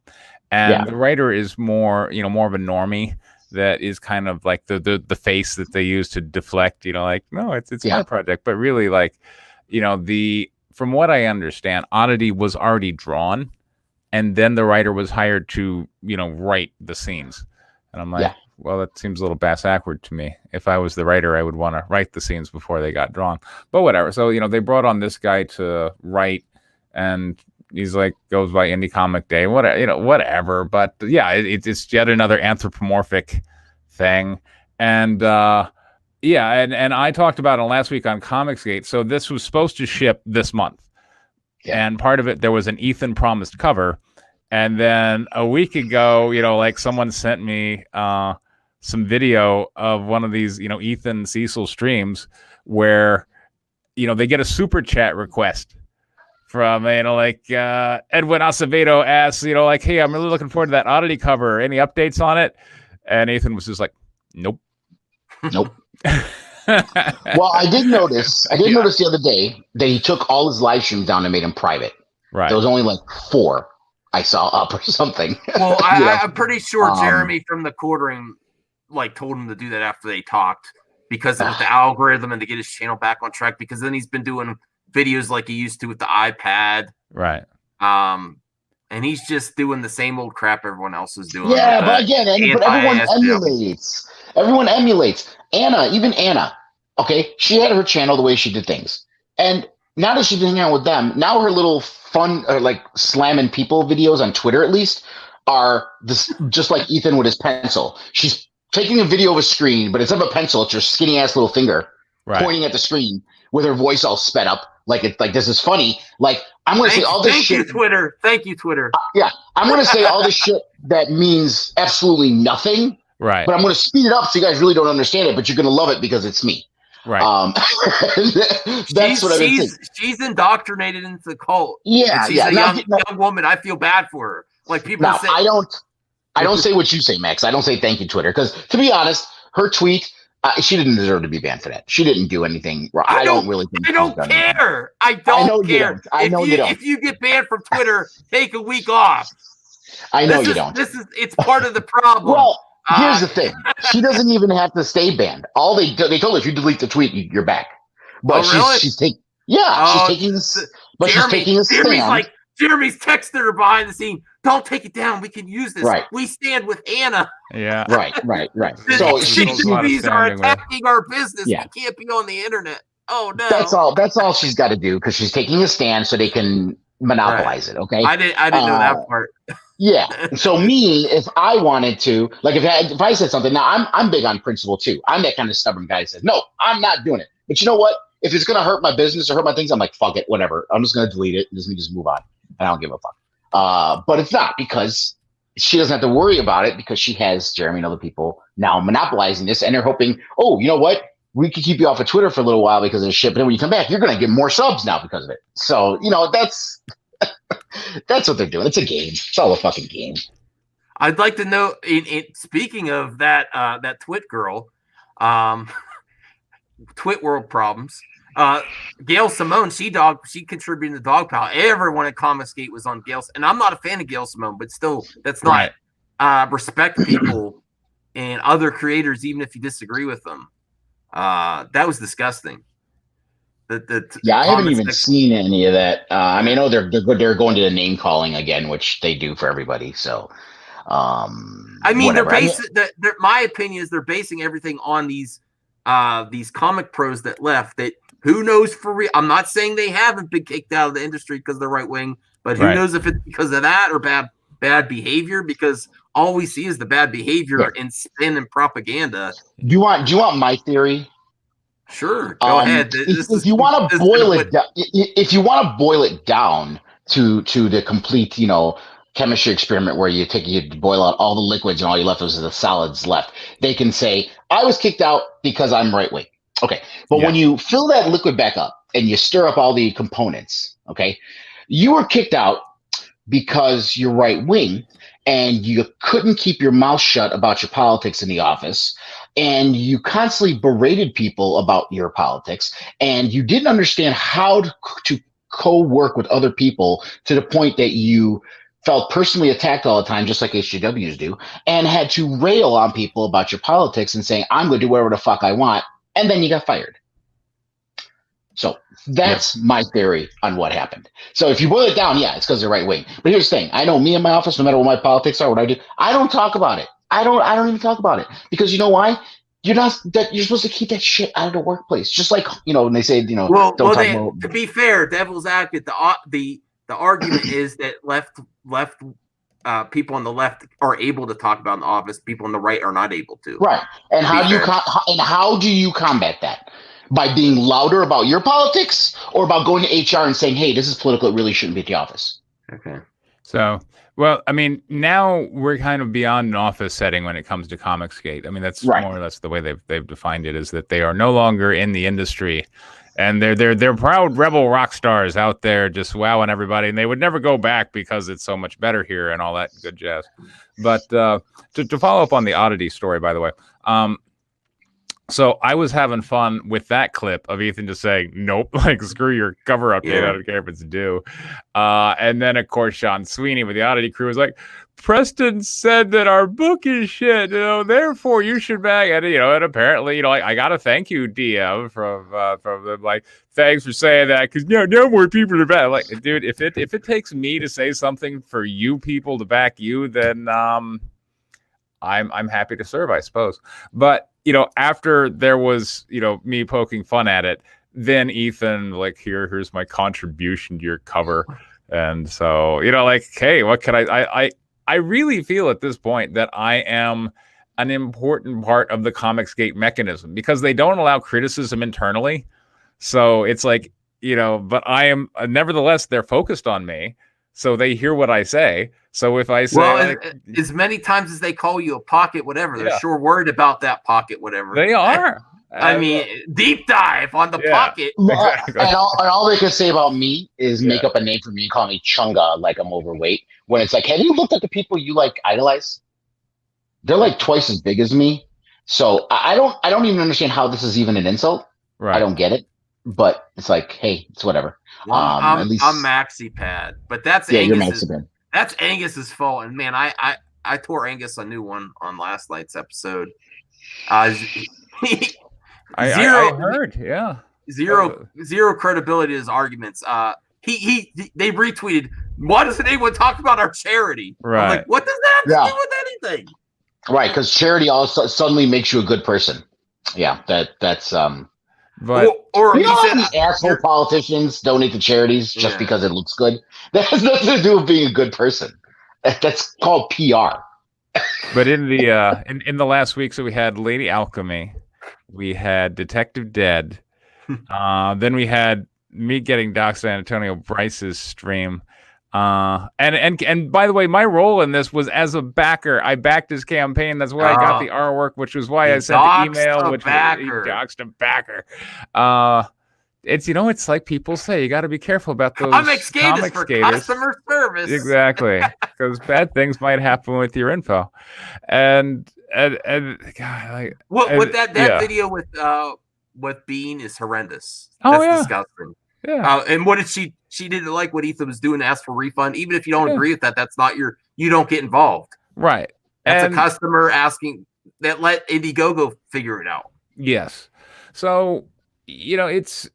C: And the writer is more of a normie. that is kind of like the face that they use to deflect, like, no, it's
D: Yeah.
C: my project. But really, like, from what I understand, Oddity was already drawn, and then the writer was hired to, write the scenes. And I'm like,
D: Yeah.
C: well, that seems a little bass-backward to me. If I was the writer, I would want to write the scenes before they got drawn. But whatever. So, they brought on this guy to write, and he's like, goes by Indie Comic Day, whatever. But yeah, it's yet another anthropomorphic thing. And and I talked about it last week on Comicsgate. So this was supposed to ship this month. Yeah. And part of it, there was an Ethan promised cover. And then a week ago, like someone sent me some video of one of these, Ethan Cecil streams where, they get a super chat request from, Edwin Acevedo asks, like, hey, I'm really looking forward to that Oddity cover. Any updates on it? And Ethan was just like, nope.
D: Well, I did notice the other day that he took all his live streams down and made them private.
C: Right.
D: There was only like 4 I saw up or something.
B: Well, I'm pretty sure Jeremy from the Quartering told him to do that after they talked, because of the algorithm and to get his channel back on track, because then he's been doing videos like he used to with the iPad.
C: Right.
B: And he's just doing the same old crap everyone else is doing.
D: Yeah, but again, everyone emulates. Even Anna, okay, she had her channel the way she did things. And now that she's been hanging out with them, now her little fun, slamming people videos on Twitter, at least, are this, just like Ethan with his pencil. She's taking a video of a screen, but instead of a pencil, it's her skinny ass little finger pointing at the screen with her voice all sped up. This is funny. I'm going to say all this shit.
B: Thank you, Twitter.
D: Yeah. I'm going to say all this shit that means absolutely nothing.
C: Right.
D: But I'm going to speed it up so you guys really don't understand it, but you're going to love it because it's me.
C: Right.
D: That's what I've been saying.
B: She's indoctrinated into the cult.
D: Yeah.
B: She's a young woman. I feel bad for her. People say.
D: I don't say what you say, Max. I don't say thank you, Twitter. Because to be honest, her tweet, she didn't deserve to be banned for that. She didn't do anything wrong. I don't really think.
B: I don't care. I don't care. I know you don't. If you get banned from Twitter, take a week off.
D: I know you don't.
B: It's part of the problem.
D: Well, here's the thing. She doesn't even have to stay banned. All they told her, if you delete the tweet, you're back. But she's taking. Yeah, she's taking this. But she's taking a stand.
B: Jeremy's texting her behind the scene. Don't take it down. We can use this.
D: Right.
B: We stand with Anna.
C: Yeah.
D: Right. So
B: these are attacking our business.
D: Yeah.
B: We can't be on the internet. Oh no.
D: That's all she's got to do, because she's taking a stand so they can monopolize it. Okay.
B: I didn't know that part.
D: Yeah. So me, if I wanted to, if I said something, now I'm big on principle too. I'm that kind of stubborn guy that says, no, I'm not doing it. But you know what? If it's gonna hurt my business or hurt my things, I'm like, fuck it, whatever. I'm just gonna delete it and just move on. And I don't give a fuck. But it's not, because she doesn't have to worry about it, because she has Jeremy and other people now monopolizing this, and they're hoping, oh, you know what? We could keep you off of Twitter for a little while because of the shit, but then when you come back, you're gonna get more subs now because of it. So, that's what they're doing. It's a game. It's all a fucking game.
B: I'd like to know, speaking of that Twit girl, Twit world problems. Gail Simone, she contributed to Dog Pal. Everyone at Comicsgate was on Gail's, and I'm not a fan of Gail Simone, but still, that's not respect people and other creators, even if you disagree with them. That was disgusting.
D: I haven't even seen any of that. I know they're going to the name calling again, which they do for everybody. So,
B: my opinion is they're basing everything on these comic pros that left. That who knows for real. I'm not saying they haven't been kicked out of the industry because they're right wing, but who knows if it's because of that or bad behavior? Because all we see is the bad behavior and spin and propaganda.
D: Do you want my theory?
B: Sure, go ahead.
D: If you want to boil it down to the complete, chemistry experiment where you boil out all the liquids and all you left is the solids left, they can say, I was kicked out because I'm right wing. Okay, but when you fill that liquid back up and you stir up all the components, okay, you were kicked out because you're right wing and you couldn't keep your mouth shut about your politics in the office, and you constantly berated people about your politics, and you didn't understand how to co-work with other people to the point that you felt personally attacked all the time, just like HGWs do, and had to rail on people about your politics and saying, I'm going to do whatever the fuck I want. And then you got fired. So that's my theory on what happened. So if you boil it down, yeah, it's because they're right wing. But here's the thing. I know me in my office, no matter what my politics are, what I do, I don't talk about it. I don't even talk about it. Because you know why? You're supposed to keep that shit out of the workplace. Just like, when they say, don't talk about.
B: To be fair, devil's advocate, the argument is that left people on the left are able to talk about in the office. People on the right are not able to.
D: Right. And how do you combat that? By being louder about your politics, or about going to HR and saying, hey, this is political, it really shouldn't be at the office?
B: Okay.
C: So, well, I mean, now we're kind of beyond an office setting when it comes to Comicsgate. I mean, that's more or less the way they've defined it, is that they are no longer in the industry, and they're proud rebel rock stars out there just wowing everybody, and they would never go back because it's so much better here and all that good jazz. But to follow up on the oddity story, by the way, so I was having fun with that clip of Ethan just saying, nope, like, screw your cover update. I don't care if it's due. And then, of course, Sean Sweeney with the Oddity Crew was like, Preston said that our book is shit, therefore you should back it. And apparently, I got to thank you, DM, from them, like, thanks for saying that, because no more people are back. Like, dude, if it takes me to say something for you people to back you, then I'm happy to serve, I suppose. But after there was, me poking fun at it, then Ethan, like, here's my contribution to your cover. And so, like, hey, what can I really feel at this point that I am an important part of the Comicsgate mechanism, because they don't allow criticism internally. So it's like, but I am, nevertheless, they're focused on me. So they hear what I say. So if I say,
B: as many times as they call you a pocket whatever, they're sure worried about that pocket whatever.
C: They are.
B: I mean, deep dive on the pocket.
C: Exactly.
D: And all they can say about me is make up a name for me and call me Chunga, like I'm overweight. When it's like, have you looked at the people you like idolize? They're like twice as big as me. So I don't even understand how this is even an insult. Right. I don't get it. But it's like, hey, it's whatever.
B: Well, I'm Maxi Pad, but that's that's Angus's fault. And man, I tore Angus a new one on last night's episode.
C: I heard,
B: zero credibility to his arguments. They retweeted, why doesn't anyone talk about our charity?
C: Right.
B: I'm like, what does that have to do with anything?
D: Right, because charity also suddenly makes you a good person. Yeah, that's
C: But
D: or he said, these asshole politicians donate to charities just because it looks good. That has nothing to do with being a good person. That's called PR.
C: But in the in the last week, so we had Lady Alchemy, we had Detective Dead, then we had me getting Doxxed on Antonio Bryce's stream. And by the way, my role in this was as a backer. I backed his campaign. That's why I got the artwork, which was why I sent the email, which was Doxxed a backer. It's it's like people say, you got to be careful about those comic skaters for
B: customer service.
C: Exactly, because bad things might happen with your info. And God,
B: that video with Bean is horrendous.
C: Oh,
B: That's disgusting.
C: Yeah.
B: And what did she didn't like what Ethan was doing, asked for refund. Even if you don't agree with that, that's not you don't get involved.
C: Right.
B: That's a customer asking that, let Indiegogo figure it out.
C: Yes. So, it's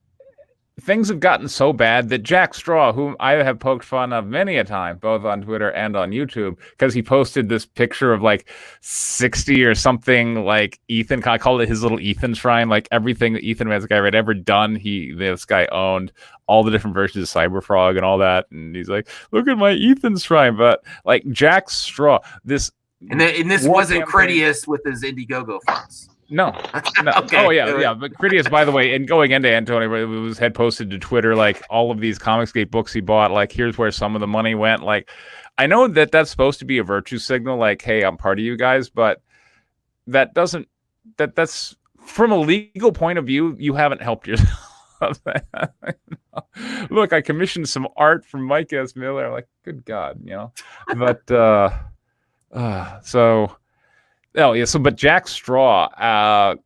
C: things have gotten so bad that Jack Straw, whom I have poked fun of many a time, both on Twitter and on YouTube, because he posted this picture of like 60 or something, like Ethan, I called it his little Ethan shrine, like everything that Ethan has had ever done, this guy owned all the different versions of Cyberfrog and all that. And he's like, look at my Ethan shrine. But like Jack Straw, this
B: wasn't Critias with his Indiegogo funds.
C: No.
B: Okay.
C: Oh yeah. But Critias, by the way, and going into Antonio, had posted to Twitter like all of these Comicsgate books he bought. Like, here's where some of the money went. Like, I know that that's supposed to be a virtue signal. Like, hey, I'm part of you guys, but that doesn't. That's from a legal point of view, you haven't helped yourself. Look, I commissioned some art from Mike S. Miller. Like, good God, But so. Oh, yeah. So, but Jack Straw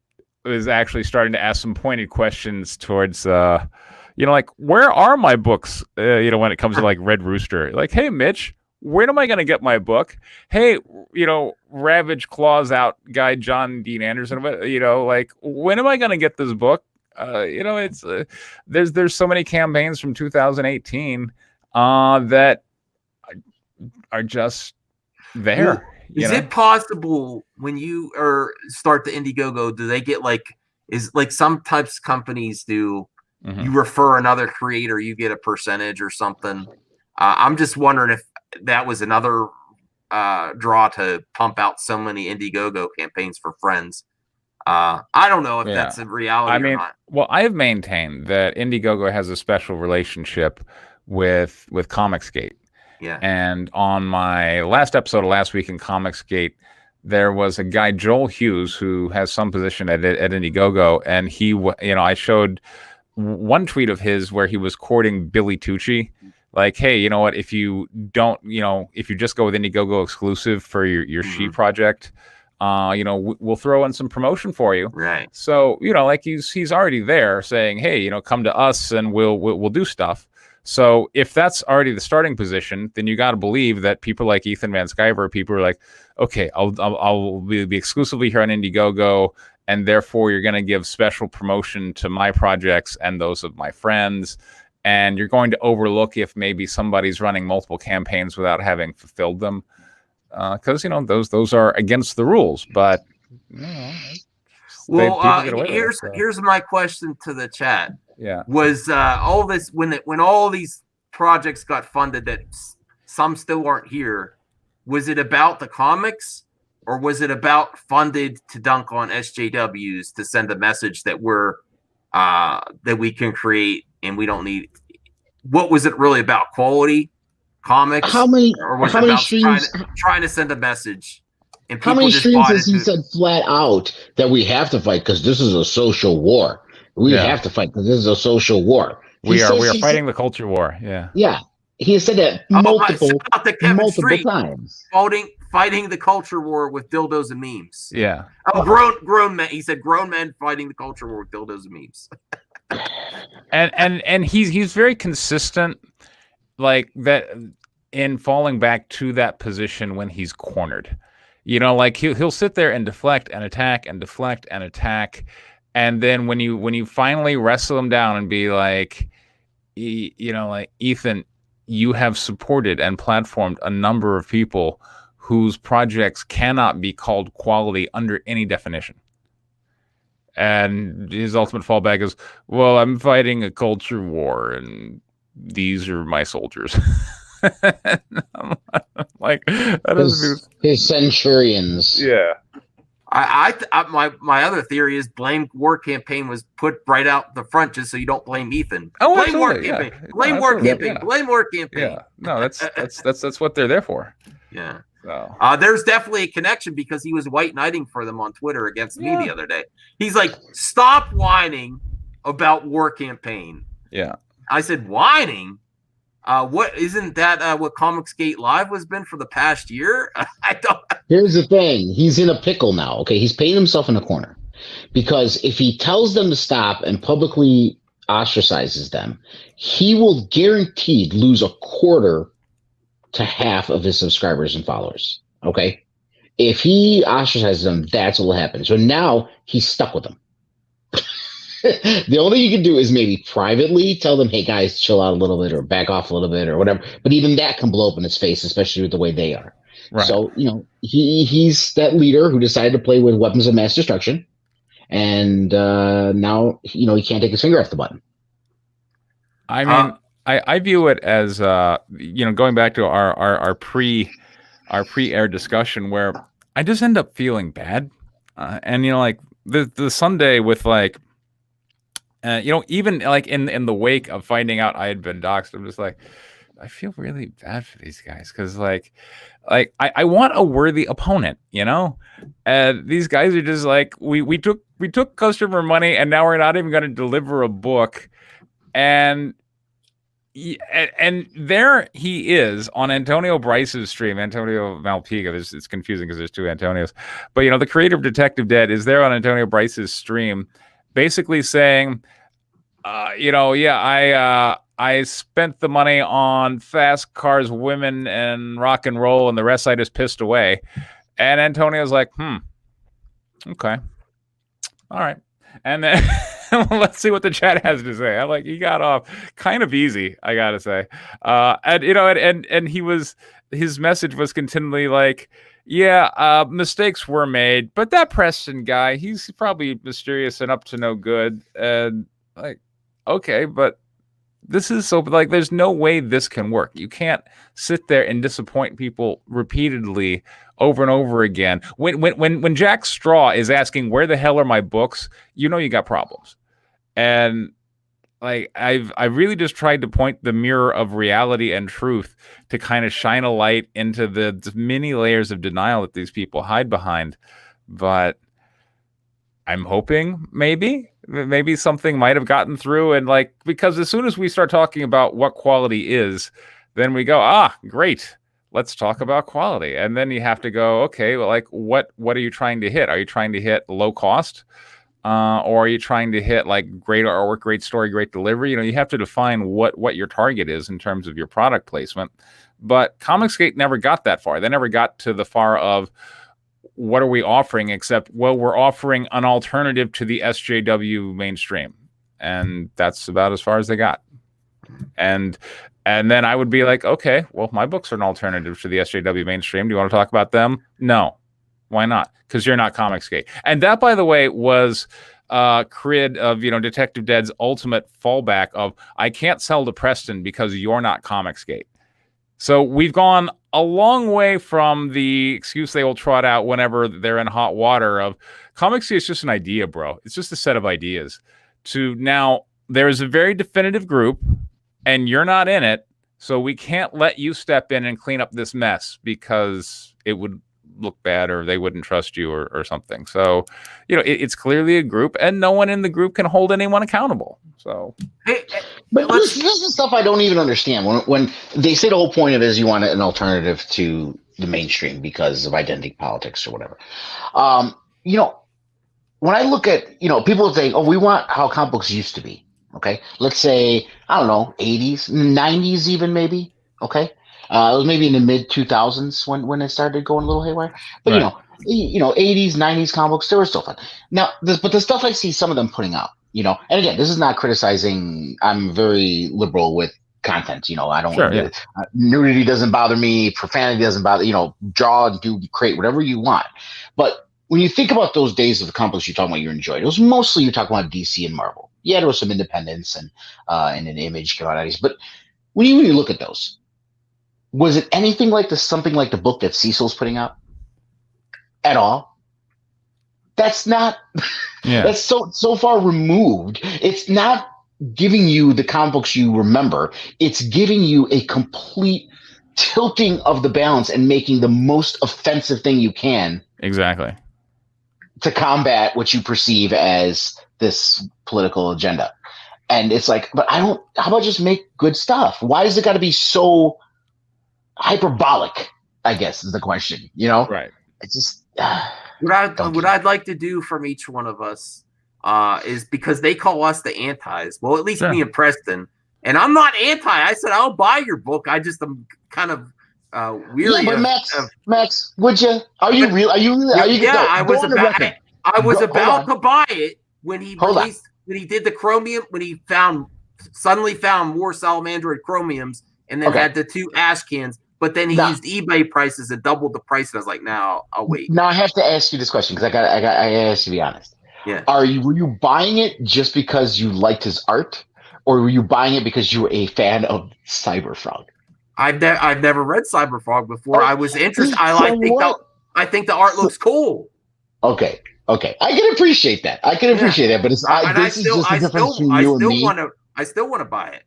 C: is actually starting to ask some pointed questions towards, like, where are my books, when it comes to, like, Red Rooster? Like, hey, Mitch, when am I going to get my book? Hey, Ravage Claws Out guy John Dean Anderson, like, when am I going to get this book? It's there's so many campaigns from 2018 that are just there.
B: Well, is it possible when you start the Indiegogo, do they get is like some types of companies do?
C: Mm-hmm.
B: You refer another creator, you get a percentage or something. I'm just wondering if that was another draw to pump out so many Indiegogo campaigns for friends. I don't know if that's a reality or not.
C: Well, I've maintained that Indiegogo has a special relationship with Comicsgate.
B: Yeah. And
C: on my last episode of last week in Comicsgate, there was a guy, Joel Hughes, who has some position at Indiegogo, and he, I showed one tweet of his where he was courting Billy Tucci. Like, hey, you know what? If you don't, if you just go with Indiegogo exclusive for your She project, we'll throw in some promotion for you.
B: Right.
C: So, like he's already there saying, hey, come to us and we'll do stuff. So if that's already the starting position, then you got to believe that people like Ethan Van Sciver, people are like, okay, I'll be exclusively here on Indiegogo, and therefore you're going to give special promotion to my projects and those of my friends. And you're going to overlook if maybe somebody's running multiple campaigns without having fulfilled them, because those are against the rules. But
B: here's my question to the chat.
C: Yeah,
B: was all this when all these projects got funded that some still aren't here? Was it about the comics, or was it about funded to dunk on SJWs to send a message that that we can create and we don't need? What was it really about? Quality comics?
D: How many
B: streams trying to send a message? And
D: how many streams has he said flat out that we have to fight because this is a social war? We have to fight because this is a social war.
C: We are fighting the culture war. Yeah.
D: Yeah. He has said that multiple times.
B: Fighting the culture war with dildos and memes.
C: Yeah.
B: Oh, grown men. He said grown men fighting the culture war with dildos and memes.
C: and he's very consistent, like that, in falling back to that position when he's cornered. Like he'll sit there and deflect and attack and deflect and attack. And then when you finally wrestle him down and be like, like, Ethan, you have supported and platformed a number of people whose projects cannot be called quality under any definition. And his ultimate fallback is, well, I'm fighting a culture war and these are my soldiers. I'm like,
D: his Centurions.
C: Yeah.
B: My other theory is blame war campaign was put right out the front just so you don't blame Ethan. Blame war campaign. Blame war campaign. Blame war campaign.
C: Yeah. No, that's what they're there for.
B: Yeah.
C: So.
B: There's definitely a connection because he was white knighting for them on Twitter against me the other day. He's like, stop whining about war campaign.
C: Yeah.
B: I said, whining? What isn't that what Comicsgate Live has been for the past year? I don't.
D: Here's the thing: he's in a pickle now. Okay, he's painting himself in a corner because if he tells them to stop and publicly ostracizes them, he will guaranteed lose a quarter to half of his subscribers and followers. Okay, if he ostracizes them, that's what will happen. So now he's stuck with them. The only thing you can do is maybe privately tell them, hey guys, chill out a little bit or back off a little bit or whatever. But even that can blow up in his face, especially with the way they are. Right. So, he's that leader who decided to play with weapons of mass destruction. And now, he can't take his finger off the button.
C: I mean, I view it as, going back to our pre-air discussion where I just end up feeling bad. And, like the Sunday with like, even like in the wake of finding out I had been doxxed, I'm just like, I feel really bad for these guys because like I want a worthy opponent, and these guys are just like we took customer money and now we're not even going to deliver a book, and there he is on Antonio Bryce's stream, Antonio Malpica. It's confusing because there's two Antonios, but the creator of Detective Dead is there on Antonio Bryce's stream, basically saying, I spent the money on fast cars, women, and rock and roll, and the rest I just pissed away. And Antonio's like, okay, all right. And then let's see what the chat has to say. I'm like, he got off kind of easy, I gotta say. And you know, and his message was continually like, yeah, mistakes were made, but that Preston guy, he's probably mysterious and up to no good. And like, okay, but this is so like there's no way this can work. You can't sit there and disappoint people repeatedly over and over again. When Jack Straw is asking where the hell are my books, you know you got problems. And like I really just tried to point the mirror of reality and truth to kind of shine a light into the many layers of denial that these people hide behind. But I'm hoping maybe something might have gotten through, and like, because as soon as we start talking about what quality is, then we go, great, let's talk about quality. And then you have to go, okay, well, like what are you trying to hit? Are you trying to hit low cost? Or are you trying to hit like great artwork, great story, great delivery? You know, you have to define what your target is in terms of your product placement. But Comicsgate never got that far. They never got to the far of what are we offering, except, well, we're offering an alternative to the SJW mainstream. And that's about as far as they got. And then I would be like, okay, well, my books are an alternative to the SJW mainstream. Do you want to talk about them? No. Why not? Because you're not Comicsgate. And that, by the way, was Crid of, you know, Detective Dead's ultimate fallback of, I can't sell to Preston because you're not Comicsgate. So we've gone a long way from the excuse they will trot out whenever they're in hot water of Comicsgate is just an idea, bro. It's just a set of ideas. To now, there is a very definitive group, and you're not in it, so we can't let you step in and clean up this mess because it would look bad or they wouldn't trust you or something. So, you know, it's clearly a group, and no one in the group can hold anyone accountable. So,
D: but this is the stuff I don't even understand. When they say the whole point of it is you want an alternative to the mainstream because of identity politics or whatever. You know, when I look at, you know, people say, oh, we want how comic books used to be. Okay, let's say, I don't know, 80s, 90s even maybe. Okay, it was maybe in the mid 2000s when it started going a little haywire. But
C: right.
D: you know, 80s, 90s comic books, they were still fun. Now, but the stuff I see some of them putting out, you know, and again, this is not criticizing. I'm very liberal with content. You know, I don't.
C: Sure, yeah.
D: Nudity doesn't bother me. Profanity doesn't bother. You know, draw and do, create whatever you want. But when you think about those days of the comic books you're talking about, you enjoyed, it was mostly you're talking about DC and Marvel. Yeah, there was some independence and an Image commodities, but when you look at those, was it anything like something like the book that Cecil's putting out at all? That's not. Yeah. That's so far removed. It's not giving you the comic books you remember. It's giving you a complete tilting of the balance and making the most offensive thing you can.
C: Exactly.
D: To combat what you perceive as this political agenda. And it's like, but how about just make good stuff? Why is it got to be so hyperbolic, I guess is the question, you know?
C: Right.
D: It's just,
B: what I'd like to do from each one of us is, because they call us the antis, well, at least me and Preston, and I'm not anti. I said, I'll buy your book. I just am kind of weary.
D: Yeah, but Max, would you? Are you real? Are you?
B: Yeah,
D: no,
B: I was about to buy it when he released, when he did the chromium, when he suddenly found more salamandroid chromiums, and then had the 2 ash cans. But then he used eBay prices and doubled the price, and I was like, "No, I'll wait." Now
D: I have to ask you this question because I got to be honest.
B: Yeah.
D: Were you buying it just because you liked his art, or were you buying it because you were a fan of Cyberfrog?
B: I've never read Cyberfrog before. I was interested. I think the art looks cool.
D: Okay. I can appreciate that. But it's this is just the difference between you and me.
B: I still want to buy it.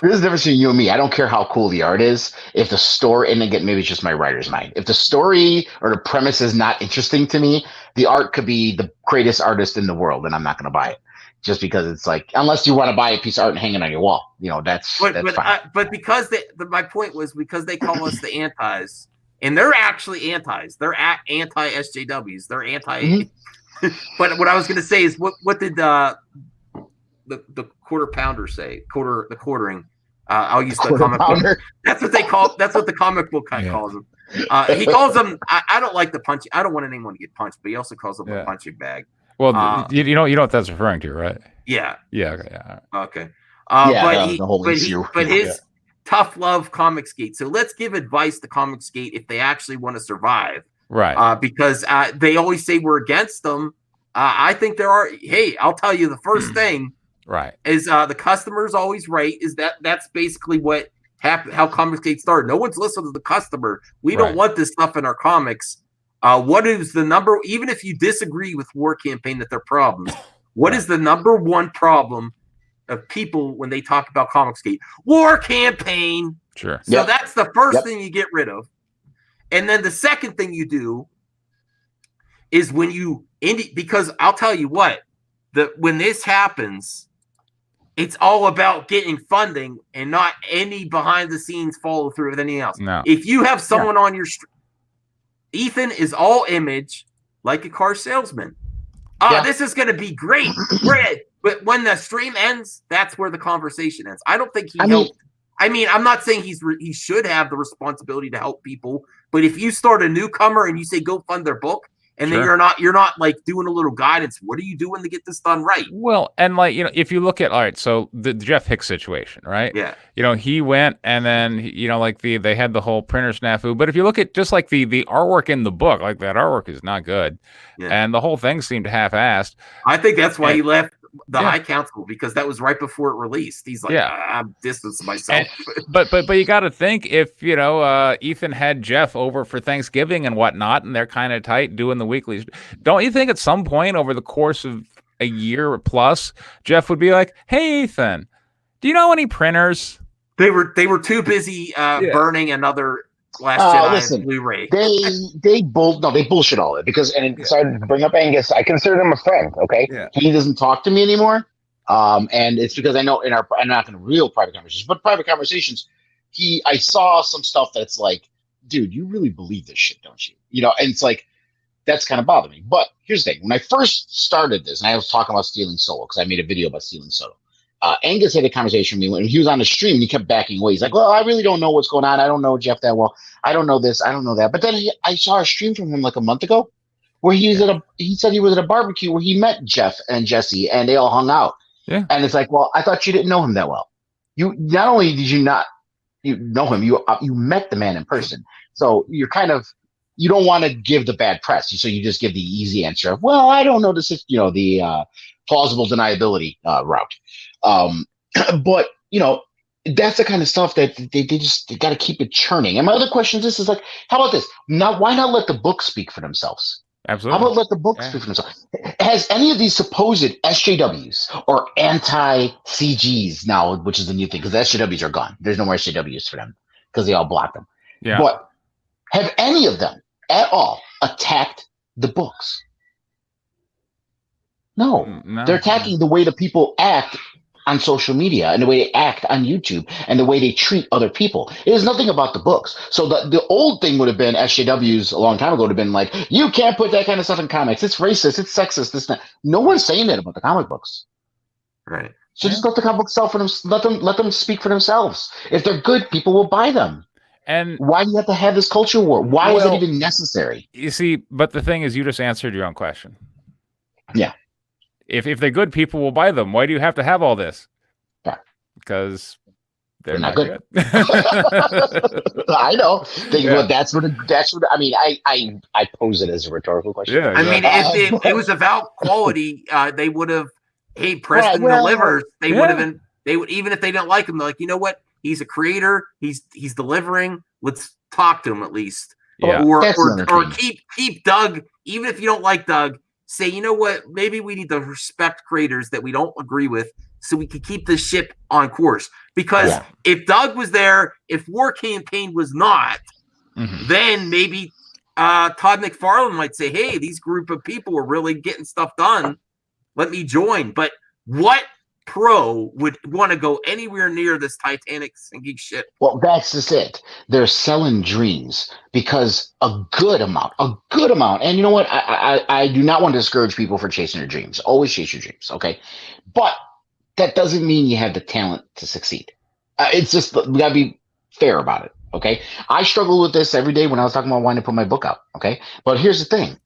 D: There's a difference between you and me. I don't care how cool the art is. If the story, and again, maybe it's just my writer's mind. If the story or the premise is not interesting to me, the art could be the greatest artist in the world, and I'm not going to buy it. Just because it's like, unless you want to buy a piece of art and hang it on your wall, you know, that's fine.
B: But because my point was because they call us the antis, and they're actually antis. They're anti-SJWs. They're anti. Mm-hmm. But what I was going to say is, what did the quarter pounder say? The quartering. I'll use the
D: Quarter
B: comic book.
D: pounder.
B: That's what they call. That's what the comic book guy calls them. He calls them. I don't like the punch. I don't want anyone to get punched, but he also calls them a punching bag.
C: Well, you know what that's referring to, right?
B: Yeah.
C: Yeah. Okay. Yeah.
B: Okay.
D: The whole issue.
B: But his tough love Comicsgate. So let's give advice to Comicsgate if they actually want to survive.
C: Right.
B: Because they always say we're against them. I think there are. Hey, I'll tell you the first thing.
C: Right.
B: Is the customer's always right? Is that's basically what happened? How Comicsgate started. No one's listening to the customer. We don't want this stuff in our comics. What is the number? Even if you disagree with War Campaign that they're problems, what is the number one problem of people when they talk about Comicsgate? War Campaign.
C: Sure.
B: So that's the first thing you get rid of, and then the second thing you do is when you because I'll tell you what, when this happens, it's all about getting funding and not any behind the scenes follow through with anything else.
C: No.
B: If you have someone on your Ethan is all image like a car salesman. This is going to be great. But when the stream ends, that's where the conversation ends. I don't think he helped. I mean, I'm not saying he should have the responsibility to help people, but if you start a newcomer and you say go fund their book, and then you're not like doing a little guidance. What are you doing to get this done right?
C: Well, and like, if you look at, all right, so the Jeff Hicks situation, right?
B: Yeah.
C: He went and then, like they had the whole printer snafu. But if you look at just like the artwork in the book, like that artwork is not good. Yeah. And the whole thing seemed half-assed.
B: I think that's why he left the High Council, because that was right before it released. He's like, I'm distancing myself.
C: But you got to think, if Ethan had Jeff over for Thanksgiving and whatnot, and they're kind of tight doing the weeklies, don't you think at some point over the course of a year plus, Jeff would be like, "Hey, Ethan, do you know any printers?"
B: They were too busy burning another Last Jedi Blu-ray.
D: They bullshit all that because, and sorry to bring up Angus, I consider him a friend. Okay, he doesn't talk to me anymore, and it's because I know I'm not in real private conversations, but private conversations, I saw some stuff that's like, dude, you really believe this shit, don't you? And it's like that's kind of bothered me. But here's the thing: when I first started this, and I was talking about stealing Solo because I made a video about stealing Solo. Angus had a conversation with me when he was on the stream and he kept backing away. He's like, well, I really don't know what's going on. I don't know Jeff that well. I don't know this. I don't know that. But then I saw a stream from him like a month ago where he said he was at a barbecue where he met Jeff and Jesse and they all hung out. Yeah. And it's like, well, I thought you didn't know him that well. You not only did you not know him, you met the man in person. So you're kind of, you don't want to give the bad press. So you just give the easy answer of, well, I don't know this is, the plausible deniability route. But that's the kind of stuff that they got to keep it churning. And my other question is like, how about this? Why not let the books speak for themselves?
C: Absolutely.
D: How about let the books speak for themselves? Has any of these supposed SJWs or anti-CGs now, which is the new thing, because the SJWs are gone. There's no more SJWs for them because they all blocked them. Yeah. But have any of them at all attacked the books? No. They're attacking the way the people act on social media and the way they act on YouTube and the way they treat other people. It is nothing about the books. So the old thing would have been SJWs a long time ago would have been like, you can't put that kind of stuff in comics. It's racist. It's sexist. This and that. No one's saying that about the comic books.
B: Right.
D: So just let the comic books sell for them. Let them speak for themselves. If they're good, people will buy them.
C: And
D: why do you have to have this culture war? Why is it even necessary?
C: You see, but the thing is, you just answered your own question.
D: Yeah.
C: If they're good, people will buy them. Why do you have to have all this?
D: Yeah.
C: Because they're not
D: good. I know. That's what I mean. I pose it as a rhetorical question.
B: Yeah, I mean, if it was about quality, they would have. Hey, Preston delivers. They would have been. They would, even if they didn't like him. They're like, you know what? He's a creator. He's delivering. Let's talk to him at least.
C: Yeah.
B: Or keep Doug. Even if you don't like Doug, say, you know what? Maybe we need to respect creators that we don't agree with, so we can keep this ship on course. Because if Doug was there, if War Campaign was not, then maybe Todd McFarlane might say, hey, these group of people are really getting stuff done. Let me join. But what pro would want to go anywhere near this Titanic sinking ship?
D: Well, that's just it. They're selling dreams because a good amount. And you know what? I do not want to discourage people for chasing their dreams. Always chase your dreams, okay? But that doesn't mean you have the talent to succeed. It's just we gotta be fair about it. Okay, I struggle with this every day when I was talking about wanting to put my book out. Okay, but here's the thing: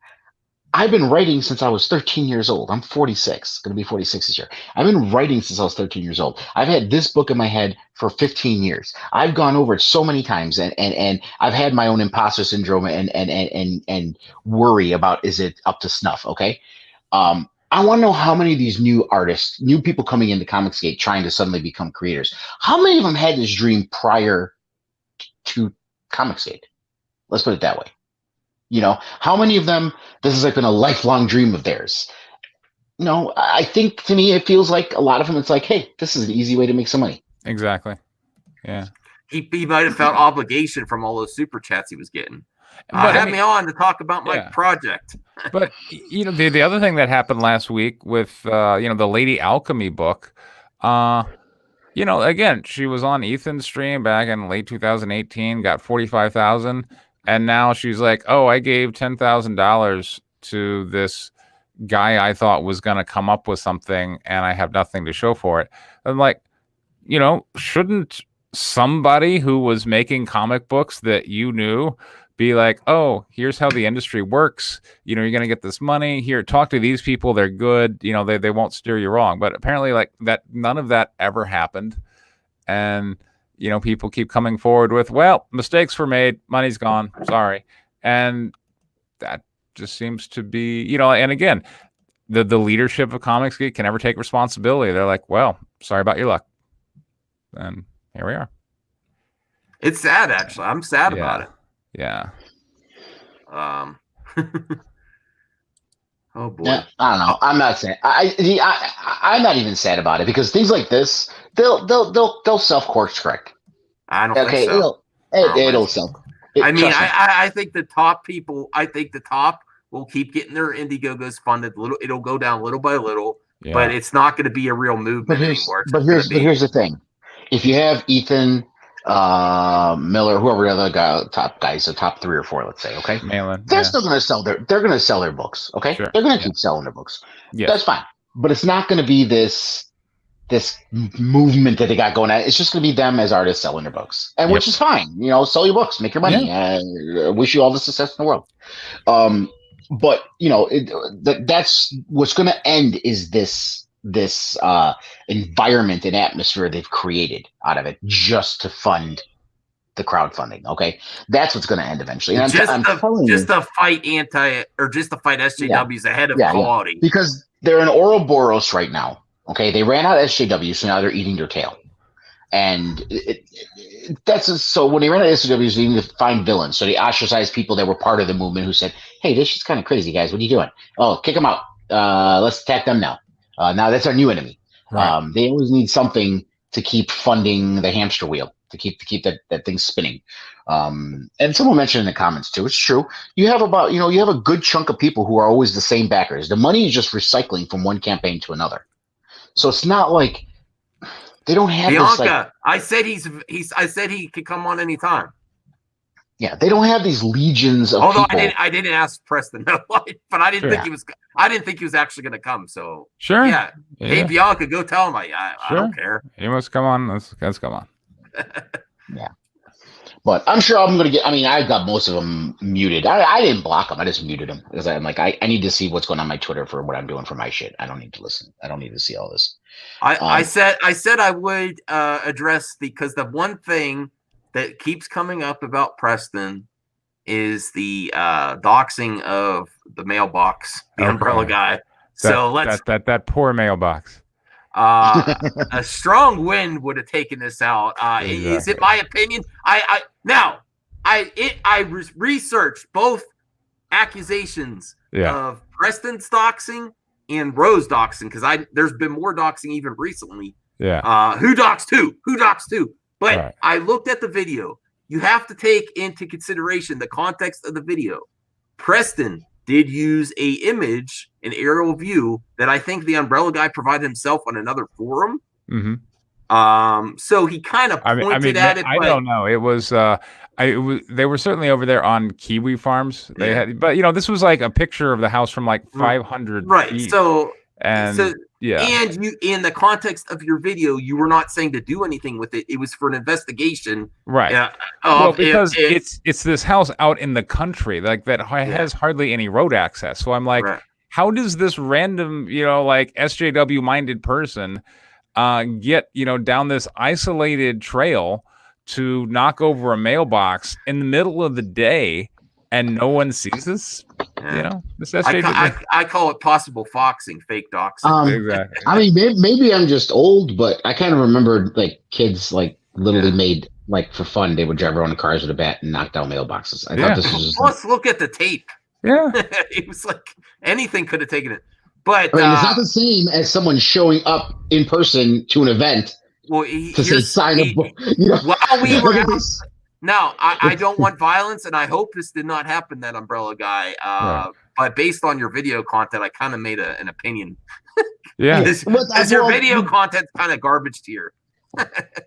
D: I've been writing since I was 13 years old. I'm 46, going to be 46 this year. I've been writing since I was 13 years old. I've had this book in my head for 15 years. I've gone over it so many times, and I've had my own imposter syndrome and worry about is it up to snuff. Okay, I want to know how many of these new artists, new people coming into Comicsgate trying to suddenly become creators, how many of them had this dream prior to Comicsgate? Let's put it that way. You know, how many of them, this has like been a lifelong dream of theirs? You know, I think to me, it feels like a lot of them, it's like, hey, this is an easy way to make some money.
C: Exactly. Yeah.
B: He might have felt obligation from all those super chats he was getting.
C: But
B: had me on to talk about my
C: yeah.
B: project.
C: But, you know, the other thing that happened last week with, you know, the Lady Alchemy book, you know, again, she was on Ethan's stream back in late 2018, got 45,000. And now she's like, oh, I gave $10,000 to this guy I thought was going to come up with something and I have nothing to show for it. I'm like, you know, shouldn't somebody who was making comic books that you knew be like, oh, here's how the industry works. You know, you're going to get this money here. Talk to these people. They're good. You know, they won't steer you wrong. But apparently like that, none of that ever happened. And you know, people keep coming forward with, well, mistakes were made, money's gone, sorry. And that just seems to be, you know, and again, the leadership of Comicsgate can never take responsibility. They're like, well, sorry about your luck. And here we are.
B: It's sad, actually. I'm sad about it.
C: Yeah.
B: Oh boy.
D: Yeah, I don't know. I'm not saying I'm not even sad about it because things like this, they'll self course correct.
B: I don't think so.
D: It'll self.
B: I mean, I think the top people. I think the top will keep getting their Indiegogos funded. It'll go down little by little, but it's not going to be a real movement anymore.
D: But here's the thing: if you have Ethan, Miller, whoever the other top guys, the top 3 or 4, let's say, okay,
C: Malin,
D: they're still going to sell they're going to sell their books, okay,
C: sure.
D: They're going to keep selling their books.
C: Yes.
D: That's fine, but it's not going to be this movement that they got going on. It's just going to be them as artists selling their books, and which is fine. You know, sell your books, make your money. Wish you all the success in the world. But you know, that's what's going to end is this environment and atmosphere they've created out of it just to fund the crowdfunding. Okay, that's what's going to end eventually. And
B: just to fight SJWs ahead of quality
D: because they're in Ouroboros right now. Okay, they ran out of SJW, so now they're eating their tail. And so when they ran out of SJWs, they needed to find villains. So they ostracized people that were part of the movement who said, hey, this is kind of crazy, guys. What are you doing? Oh, kick them out. Let's attack them now. Now that's our new enemy. Right. They always need something to keep funding the hamster wheel, to keep that thing spinning. And someone mentioned in the comments too, it's true. You have a good chunk of people who are always the same backers. The money is just recycling from one campaign to another. So it's not like they don't have
B: Bianca,
D: this, like,
B: I said he could come on anytime.
D: Yeah, they don't have these legions of
B: people.
D: I
B: didn't ask Preston, no, but I didn't think he was. I didn't think he was actually going to come. So
C: sure,
B: yeah. Hey Bianca, go tell him. I don't care.
C: He must come on. Let's come on.
D: Yeah, but I'm sure I'm going to get. I mean, I got most of them muted. I didn't block them. I just muted them because I'm like, I need to see what's going on my Twitter for what I'm doing for my shit. I don't need to listen. I don't need to see all this.
B: I said I would address because the one thing that keeps coming up about Preston is the doxing of the mailbox, the umbrella guy.
C: That poor mailbox.
B: A strong wind would have taken this out. Exactly. Is it my opinion? I researched both accusations of Preston's doxing and Rose doxing because there's been more doxing even recently.
C: Yeah.
B: Who doxed who? Who doxed who? But I looked at the video. You have to take into consideration the context of the video. Preston did use an image, an aerial view that I think the umbrella guy provided himself on another forum.
C: Mm-hmm.
B: So he kind of pointed at it.
C: I don't know. It was they were certainly over there on Kiwi Farms. They had, but you know, this was like a picture of the house from like 500
B: right.
C: feet.
B: So
C: And
B: so,
C: yeah,
B: and you, in the context of your video, you were not saying to do anything with it. It was for an investigation,
C: right. Well, because it's this house out in the country, like that has hardly any road access. So I'm like, how does this random, like SJW minded person get, down this isolated trail to knock over a mailbox in the middle of the day and no one sees this? This SJW.
B: I call it possible foxing, fake doxing.
C: Exactly.
D: I mean, maybe I'm just old, but I kind of remember like kids like literally made like for fun. They would drive around in cars with a bat and knock down mailboxes. I thought this was just
B: let's look at the tape.
C: Yeah,
B: it was like anything could have taken it, but
D: I mean, it's not the same as someone showing up in person to an event.
B: Well,
D: to say sign a book.
B: While we were out, now I don't want violence, and I hope this did not happen. That umbrella guy, but based on your video content, I kind of made an opinion.
C: Yeah,
B: because your video content's kind of garbage tier.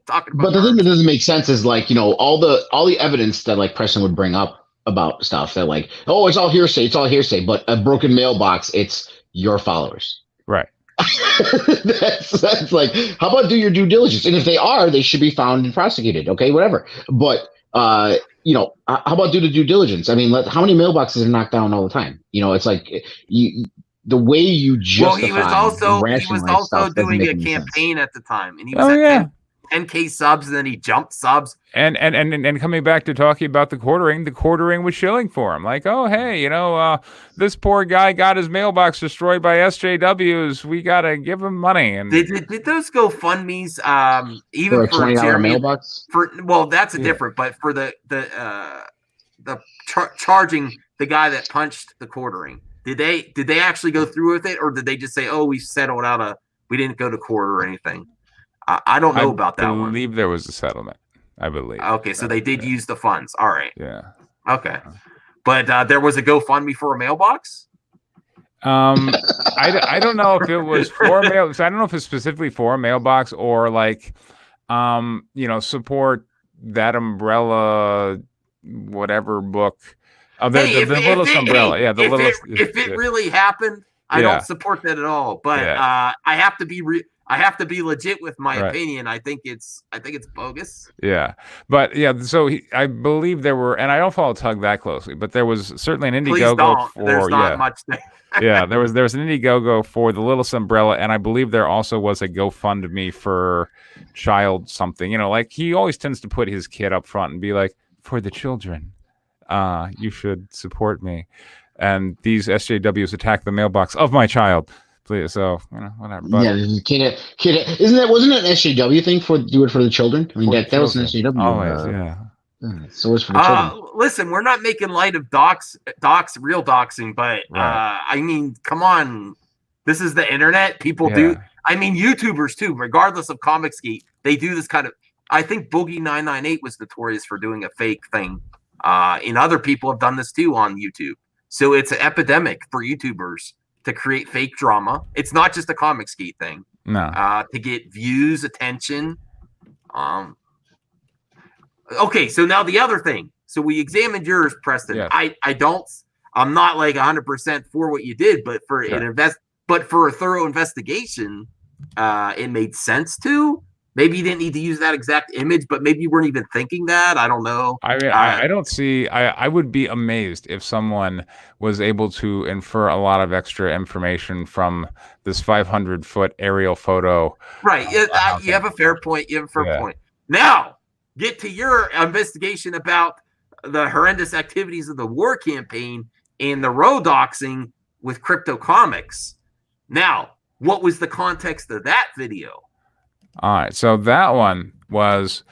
B: Talking about
D: but the thing that doesn't make sense is like all the evidence that like Preston would bring up about stuff that like, oh, it's all hearsay, but a broken mailbox, it's your followers,
C: right?
D: that's like, how about do your due diligence? And if they are, they should be found and prosecuted. Okay, whatever. But how about do the due diligence? I mean, how many mailboxes are knocked down all the time? It's like the way you justify.
B: Well, he was also doing a campaign at the time, and he was at 10K subs, and then he jumped subs.
C: And coming back to talking about the quartering was shilling for him. Like, oh, hey, this poor guy got his mailbox destroyed by SJWs. We got to give him money. And
B: did those GoFundMes, even for
D: $20
B: Jeremy,
D: mailbox?
B: That's different, but for the charging the guy that punched the quartering, did they actually go through with it, or did they just say, oh, we settled out we didn't go to court or anything? I don't know about that one.
C: I believe there was a settlement. I believe.
B: Okay, so they did use the funds. All right.
C: Yeah.
B: Okay. But there was a GoFundMe for a mailbox?
C: I don't know if it was for a mailbox. I don't know if it's specifically for a mailbox or like, support that umbrella, whatever book. Oh, the littlest umbrella. Yeah, the littlest.
B: If it really happened, I don't support that at all. But I have to be I have to be legit with my opinion. I think it's bogus.
C: Yeah, but so I believe there were, and I don't follow Tug that closely, but there was certainly an Indiegogo for.
B: There's not much there.
C: Yeah, there was an Indiegogo for the littlest umbrella, and I believe there also was a GoFundMe for child something. Like he always tends to put his kid up front and be like, for the children, you should support me. And these SJWs attack the mailbox of my child. Please, so whatever. But,
D: kid, wasn't it an SJW thing for do it for the children? I mean, that was an SJW.
C: Always,
D: so it's for the children.
B: Listen, we're not making light of real doxing, but I mean, come on, this is the internet. People do. I mean, YouTubers too, regardless of Comicsgate, they do this kind of. I think Boogie998 was notorious for doing a fake thing. And other people have done this too on YouTube. So it's an epidemic for YouTubers to create fake drama. It's not just a Comicsgate thing.
C: No.
B: To get views, attention. Okay, so now the other thing. So we examined yours, Preston.
C: Yes.
B: I'm not like 100% for what you did, but for for a thorough investigation, it made sense to. Maybe you didn't need to use that exact image, but maybe you weren't even thinking that. I don't know.
C: I mean, I don't see. I would be amazed if someone was able to infer a lot of extra information from this 500-foot aerial photo.
B: Right. You have a fair point. Point. Now, get to your investigation about the horrendous activities of the war campaign and the road doxing with Crypto Comics. Now, what was the context of that video?
C: All right, so that one was,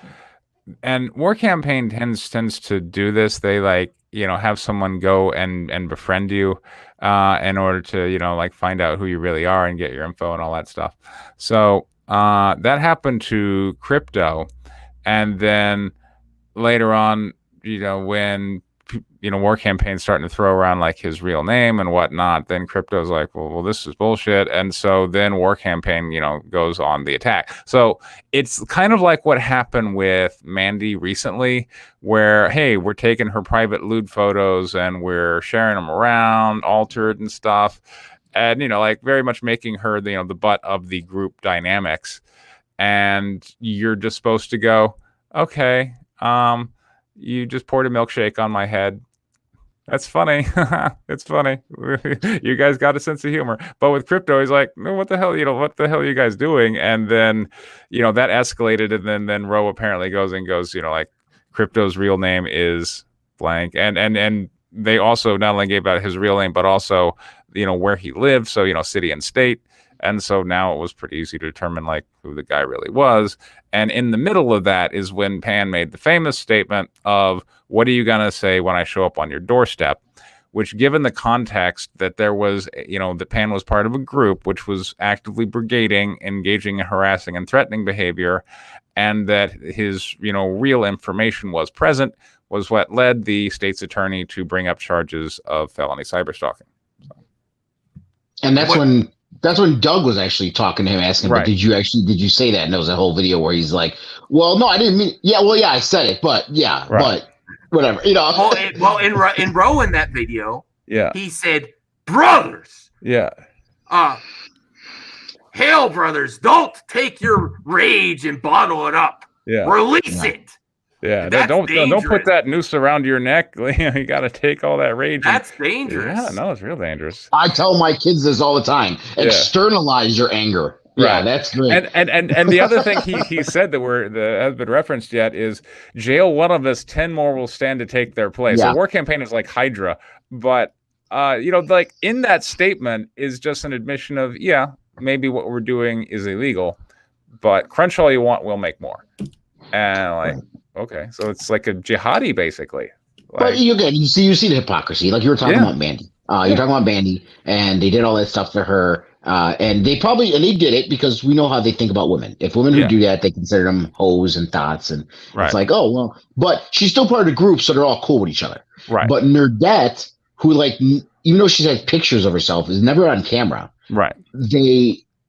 C: and War Campaign tends to do this. They have someone go and befriend you in order to find out who you really are and get your info and all that stuff. So that happened to Crypto, and then later on, when War Campaign's starting to throw around like his real name and whatnot, then Crypto's like, well, this is bullshit. And so then War Campaign, goes on the attack. So it's kind of like what happened with Mandy recently, where, hey, we're taking her private lewd photos and we're sharing them around, altered and stuff. and like very much making her the the butt of the group dynamics, and you're just supposed to go, okay, you just poured a milkshake on my head. That's funny. It's funny. You guys got a sense of humor. But with Crypto, he's like, no, what the hell, what the hell are you guys doing? And then, that escalated. And then Ro apparently goes, like, Crypto's real name is blank. And they also not only gave out his real name, but also, where he lived. So, city and state. And so now it was pretty easy to determine like who the guy really was. And in the middle of that is when Pan made the famous statement of, what are you going to say when I show up on your doorstep? Which, given the context that there was, that Pan was part of a group which was actively brigading, engaging in harassing and threatening behavior, and that his, real information was present, was what led the state's attorney to bring up charges of felony cyberstalking.
D: And that's when Doug was actually talking to him, asking him,
C: Right.
D: but did you say that? And there was a whole video where he's like, well, no, I didn't mean, I said it, but
C: Right.
D: but whatever,
B: In Ro in that video,
C: Yeah.
B: he said, brothers,
C: Yeah.
B: hell, brothers, don't take your rage and bottle it up.
C: Yeah.
B: Release it.
C: Yeah.
B: That's
C: Don't
B: dangerous.
C: put that noose around your neck. You got to take all that rage.
B: That's dangerous.
C: Yeah, no, it's real dangerous.
D: I tell my kids this all the time.
C: Yeah.
D: Externalize your anger. Yeah,
C: Right.
D: that's great.
C: And the other thing he said that has been referenced yet is, jail one of us, 10 more will stand to take their place.
D: Yeah.
C: So War Campaign is like Hydra, but like in that statement is just an admission of, maybe what we're doing is illegal, but crunch all you want, we'll make more. And like, okay, so it's like a jihadi basically.
D: But you see the hypocrisy. Like you were talking about Mandy. You're talking about Mandy, and they did all that stuff to her. And they did it because we know how they think about women. If women who do that, they consider them hoes and thoughts, and it's like, oh well. But she's still part of the group, so they're all cool with each other.
C: Right.
D: But Nerdette, who even though she has pictures of herself, is never on camera.
C: Right.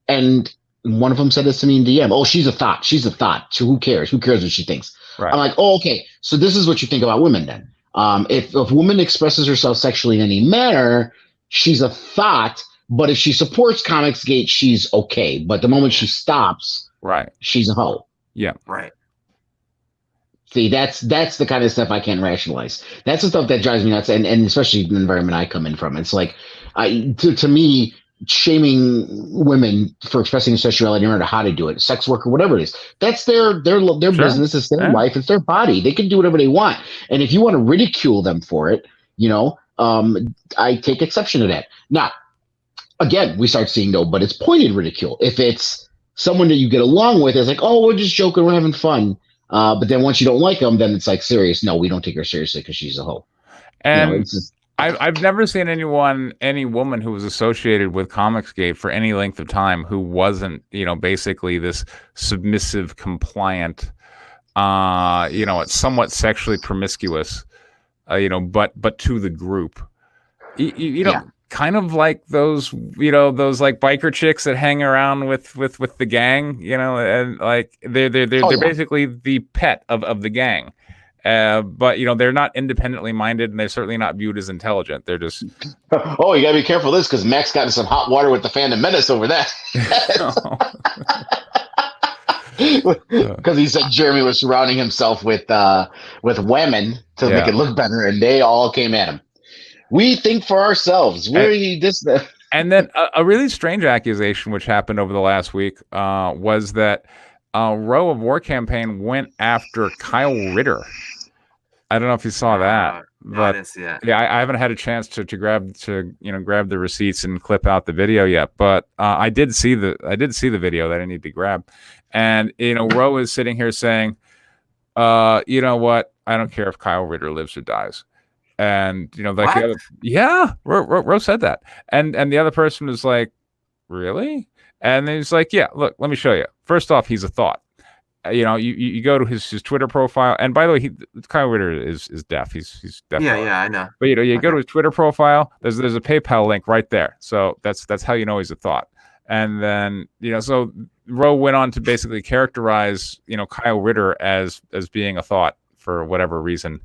D: And one of them said this to me in DM. Oh, she's a thought. She's a thought. So who cares? Who cares what she thinks?
C: Right.
D: I'm like, oh, okay. So this is what you think about women then. If a woman expresses herself sexually in any manner, she's a thought. But if she supports Comicsgate, she's okay. But the moment she stops, she's a hoe. Yeah. Right. See, that's the kind of stuff I can't rationalize. That's the stuff that drives me nuts, and especially the environment I come in from. It's like, to me, shaming women for expressing sexuality no matter how to do it, sex work or whatever it is, that's their business, it's their life, it's their body. They can do whatever they want. And if you want to ridicule them for it, I take exception to that. Now, again, we start seeing but it's pointed ridicule. If it's someone that you get along with, it's like, oh, we're just joking, we're having fun. But then once you don't like them, then it's like serious. No, we don't take her seriously because she's a hoe.
C: And it's just, I've never seen any woman who was associated with Comicsgate for any length of time who wasn't, basically this submissive, compliant, somewhat sexually promiscuous, but to the group, kind of like those like biker chicks that hang around with the gang, and like they're basically the pet of the gang. But they're not independently minded, and they're certainly not viewed as intelligent. They're just
D: oh, you gotta be careful of this because Max got in some hot water with the Phantom Menace over that. Because he said Jeremy was surrounding himself with women to make it look better, and they all came at him. We think for ourselves.
C: And then a really strange accusation which happened over the last week was that Ro of War Campaign went after Kyle Ritter. I don't know if you saw that, but
B: I didn't see that.
C: Yeah, I haven't had a chance to grab the receipts and clip out the video yet. But I did see the video that I need to grab, and Ro is sitting here saying, you know what? I don't care if Kyle Ritter lives or dies. And like the other, Ro said that, and the other person was like, really? And then he's like, yeah, look, let me show you. First off, he's a thought. You go to his Twitter profile, and by the way, Kyle Ritter is deaf. He's deaf.
B: Yeah, I know.
C: But you go to his Twitter profile. There's a PayPal link right there. So that's how he's a thought. And then so Ro went on to basically characterize Kyle Ritter as being a thought for whatever reason.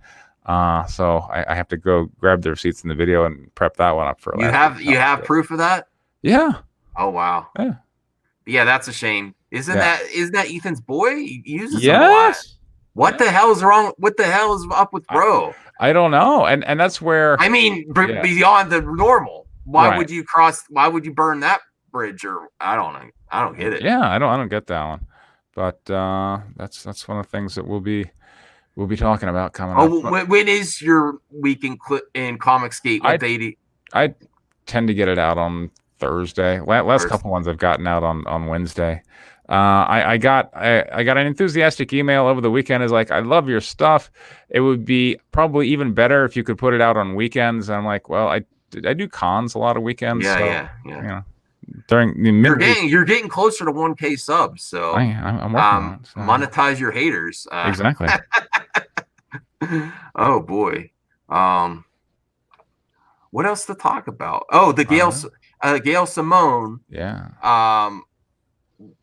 C: So I have to go grab the receipts in the video and prep that one up for.
B: You have proof of that?
C: Yeah.
B: Oh wow.
C: Yeah.
B: Yeah, that's a shame. Isn't that Ethan's boy? He uses him a lot.
C: Yes.
B: What the hell is wrong? What the hell is up with bro?
C: I don't know. And that's where
B: I mean, beyond the normal. Why would you burn that bridge? Or I don't know. I don't get it.
C: Yeah, I don't get that one. But that's one of the things that we'll be talking about coming up.
B: When is your week in Comicsgate? What day?
C: I tend to get it out on Thursday. Last couple ones I've gotten out on Wednesday. I got an enthusiastic email over the weekend. Is like, I love your stuff. It would be probably even better if you could put it out on weekends. And I'm like, well, I do cons a lot of weekends.
B: Yeah.
C: You know, during the midweek,
B: you're getting closer to 1K subs. So
C: I'm working on it, so.
B: Monetize your haters.
C: Exactly.
B: Oh boy. What else to talk about? Oh, the Gail Simone.
C: Yeah.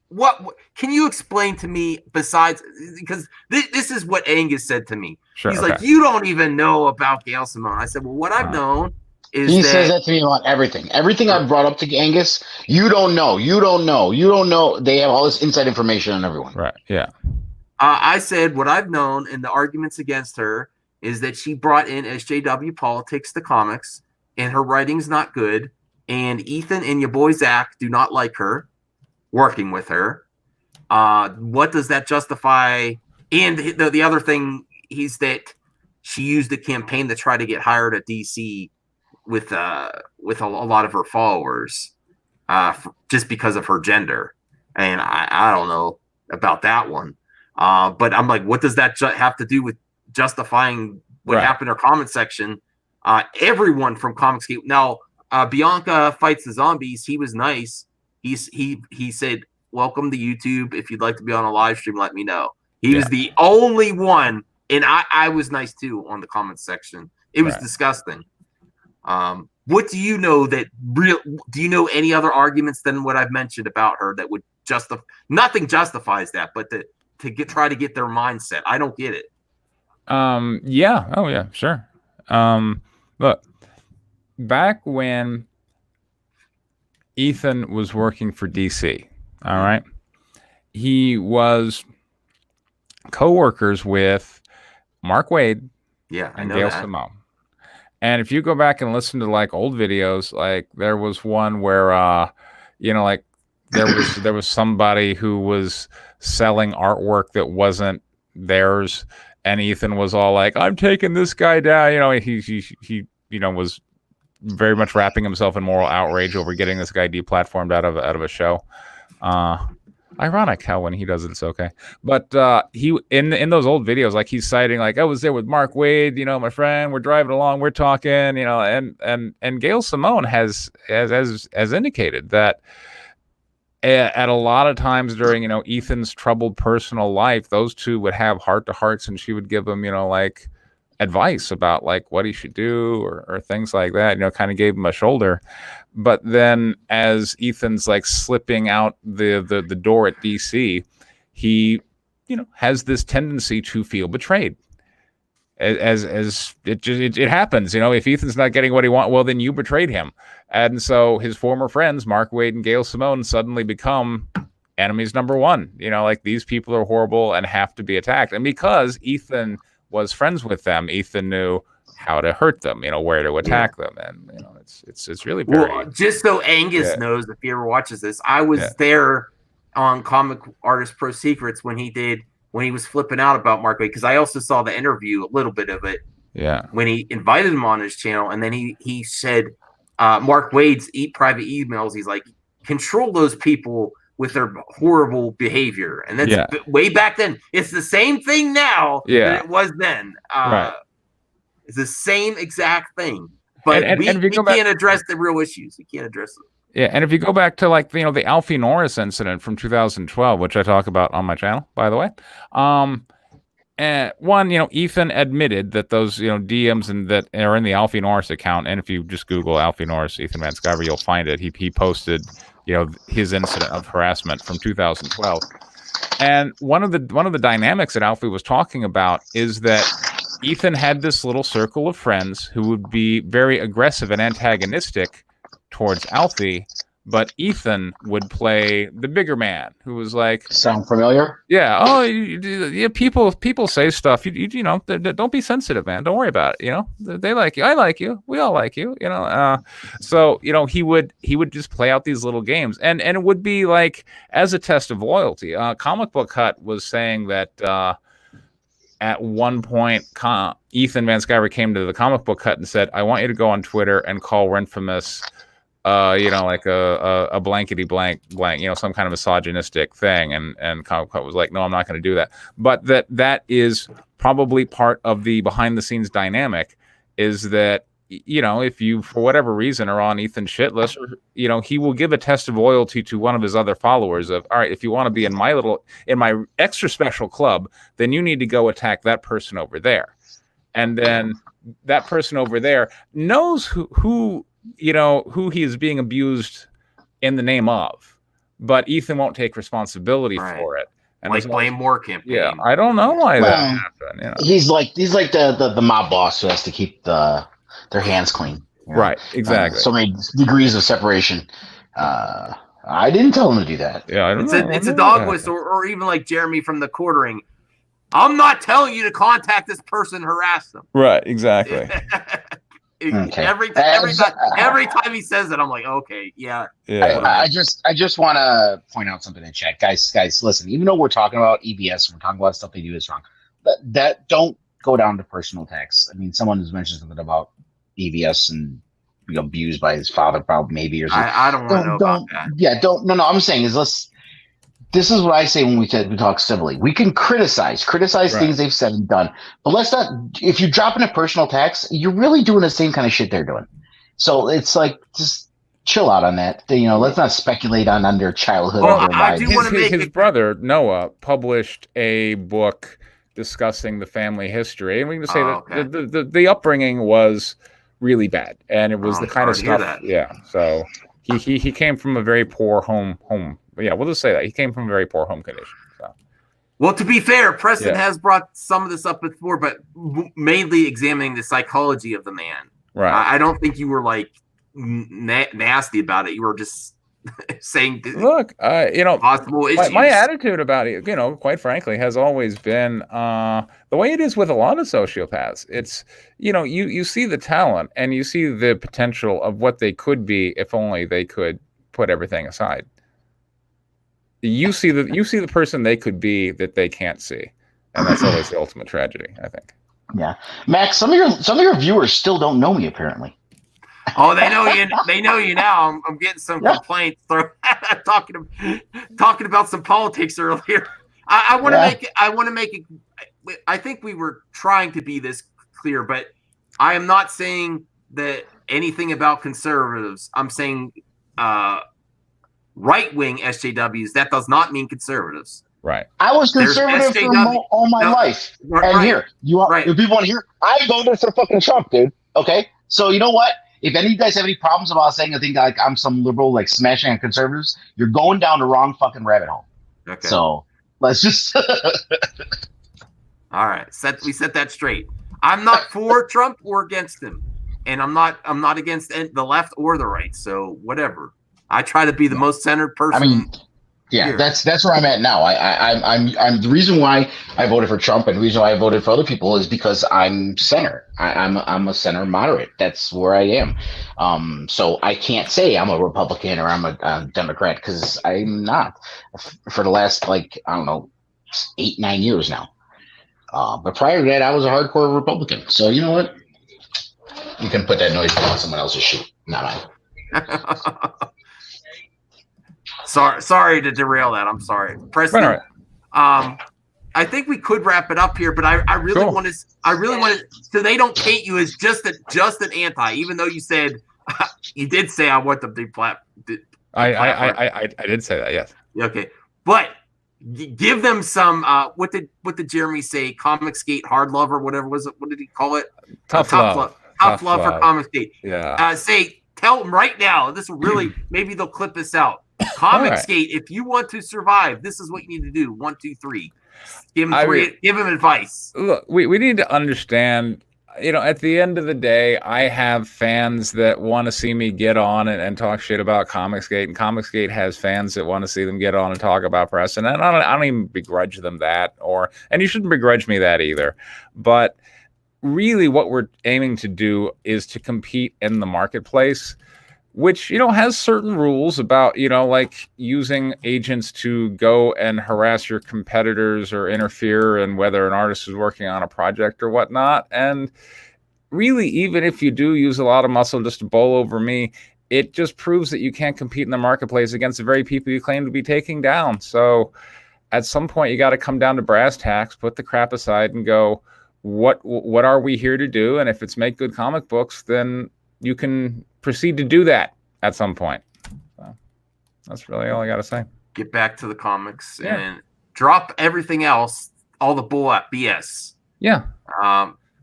B: What can you explain to me besides, because this is what Angus said to me.
C: Sure,
B: He's like, you don't even know about Gail Simone. I said, well, what I've known is
D: he says that to me about everything. Everything I've brought up to Angus, you don't know. They have all this inside information on everyone.
C: Right. Yeah.
B: I said what I've known, and the arguments against her is that she brought in SJW politics to comics, and her writing's not good. And Ethan and your boy Zach do not like her working with her. What does that justify? And the other thing is that she used the campaign to try to get hired at DC with a lot of her followers, just because of her gender. And I don't know about that one. But I'm like, what does that have to do with justifying what happened in her comment section? Everyone from Comicsgate. Now, Bianca Fights the Zombies. He was nice. He said, welcome to YouTube. If you'd like to be on a live stream, let me know. He was the only one. And I was nice too on the comments section. It was disgusting. What do you know do you know any other arguments than what I've mentioned about her that would nothing justifies that, but to try to get their mindset? I don't get it.
C: Yeah. Oh yeah, sure. Look, back when Ethan was working for DC, all right, he was co-workers with Mark Waid and Gail Simone. And if you go back and listen to like old videos, like there was one where like there was somebody who was selling artwork that wasn't theirs, and Ethan was all like, I'm taking this guy down. He was very much wrapping himself in moral outrage over getting this guy deplatformed out of a show. Ironic how when he does it's okay. But he in those old videos, like he's citing like, I was there with Mark Waid, my friend, we're driving along, we're talking, and Gail Simone has indicated that at a lot of times during Ethan's troubled personal life, those two would have heart-to-hearts, and she would give him like advice about like what he should do or things like that, kind of gave him a shoulder. But then as Ethan's like slipping out the door at DC, he has this tendency to feel betrayed, as it happens. If Ethan's not getting what he wants, well, then you betrayed him. And so his former friends Mark Waid and Gail Simone suddenly become enemies number one. Like these people are horrible and have to be attacked. And because Ethan was friends with them, Ethan knew how to hurt them, where to attack them, and it's really very.
B: Well, just so Angus knows, if he ever watches this, I was there on Comic Artist Pro Secrets when he was flipping out about Mark Waid, because I also saw the interview, a little bit of it.
C: Yeah. When
B: he invited him on his channel, and then he said, Mark Waid's private emails, he's like, control those people with their horrible behavior. And that's way back then. It's the same thing now that it was then. It's the same exact thing. But we can't address the real issues. We can't address them.
C: Yeah, and if you go back to like the Alfie Norris incident from 2012, which I talk about on my channel, by the way, and one, Ethan admitted that those DMs and that are in the Alfie Norris account, and if you just Google Alfie Norris, Ethan Van Sciver, you'll find it. He posted his incident of harassment from 2012, and one of the dynamics that Alfie was talking about is that Ethan had this little circle of friends who would be very aggressive and antagonistic towards Alfie but Ethan would play the bigger man who was like,
D: Sound familiar?
C: yeah, oh, yeah, people say stuff. You know, don't be sensitive, man. Don't worry about it. You know, they like you. I like you. We all like you. You know, so you know, he would just play out these little games, and it would be like as a test of loyalty. Comic Book Hut was saying that at one point, Ethan Van Sciver came to the Comic Book Hut and said, "I want you to go on Twitter and call Renfamous." You know, like a blankety blank, you know, some kind of misogynistic thing. And Comic Cut was like, no, I'm not going to do that. But that is probably part of the behind the scenes dynamic is that, you know, if you, for whatever reason, are on Ethan's shit list, you know, he will give a test of loyalty to one of his other followers of, all right, if you want to be in my extra special club, then you need to go attack that person over there. And then that person over there knows who you know, who he is being abused in the name of, but Ethan won't take responsibility for it. And
B: like Blame More campaign.
C: Yeah, I don't know why that happened. You know?
D: He's like the mob boss who has to keep their hands clean. You know?
C: Right, exactly.
D: So many degrees of separation. I didn't tell him to do that.
C: Yeah, I don't know.
B: It's a dog whistle, or even like Jeremy from the Quartering. I'm not telling you to contact this person, harass them.
C: Right, exactly.
D: Okay.
B: Every time he says it, I'm like, okay, yeah.
D: I just want to point out something in chat, guys. Listen, even though we're talking about EBS and we're talking about stuff they do is wrong, that don't go down to personal attacks. I mean, someone has mentioned something about EBS and being abused by his father, probably maybe or something.
B: I don't want to know about that.
D: Yeah, don't. No. I'm saying is this is what I say when we talk civilly. We can criticize things they've said and done, but let's not. If you drop into personal attacks, you're really doing the same kind of shit they're doing. So it's like just chill out on that. You know, let's not speculate on their childhood.
B: Well,
D: I do
C: want to make his brother Noah published a book discussing the family history, and we can say that the upbringing was really bad, and it was the kind of stuff. Yeah, so he came from a very poor home. Yeah, we'll just say that he came from a very poor home condition. So.
B: Well, to be fair, Preston has brought some of this up before, but mainly examining the psychology of the man.
C: Right.
B: I don't think you were like nasty about it. You were just saying,
C: look, you know,
B: possible issues.
C: My attitude about it, you know, quite frankly, has always been the way it is with a lot of sociopaths. It's, you know, you see the talent and you see the potential of what they could be if only they could put everything aside. You see the person they could be that they can't see, and that's always the ultimate tragedy, I think.
D: Yeah, Max. Some of your viewers still don't know me, apparently.
B: Oh, they know you. They know you now. I'm getting some complaints talking about some politics earlier. I want to make it. I want to make it. I think we were trying to be this clear, but I am not saying that anything about conservatives. I'm saying right-wing SJWs. That does not mean conservatives.
C: Right.
D: I was conservative for all my life. And here, if people want to hear, I voted for fucking Trump, dude. Okay? So you know what? If any of you guys have any problems about saying I think like I'm some liberal, like smashing on conservatives, you're going down the wrong fucking rabbit hole.
B: Okay.
D: So let's just
B: all right. We set that straight. I'm not for Trump or against him. And I'm not against the left or the right. So whatever. I try to be the most centered person.
D: I mean, yeah, here. That's where I'm at now. I'm the reason why I voted for Trump and the reason why I voted for other people is because I'm center. I'm a center moderate. That's where I am. So I can't say I'm a Republican or I'm a Democrat because I'm not. For the last 8-9 years now. But prior to that, I was a hardcore Republican. So you know what? You can put that noise on someone else's shoe, not mine.
B: Sorry to derail that. I'm sorry, Preston.
C: Right.
B: I think we could wrap it up here, but I really want to. So they don't paint you as just an anti, even though you said you did say I want them to
C: I did say that. Yes.
B: Okay, but give them some. What did Jeremy say? ComicSkate hard love or whatever was it? What did he call it?
C: Tough love.
B: Tough love for ComicSkate.
C: Yeah.
B: Tell them right now. This will really maybe they'll clip this out. ComicSkate, if you want to survive, this is what you need to do. 1, 2, 3. Give him 3. Give him advice.
C: Look, we need to understand at the end of the day, I have fans that want to see me get on and talk shit about Comicsgate, and Comicsgate has fans that want to see them get on and talk about Preston. And I don't even begrudge them that, and you shouldn't begrudge me that either. But really, what we're aiming to do is to compete in the marketplace, which, has certain rules about, like using agents to go and harass your competitors or interfere in whether an artist is working on a project or whatnot. And really, even if you do use a lot of muscle just to bowl over me, it just proves that you can't compete in the marketplace against the very people you claim to be taking down. So at some point, you got to come down to brass tacks, put the crap aside and go, what are we here to do? And if it's make good comic books, then you can proceed to do that at some point. So that's really all I got to say.
B: Get back to the comics and drop everything else, all the bull BS.
C: Yeah.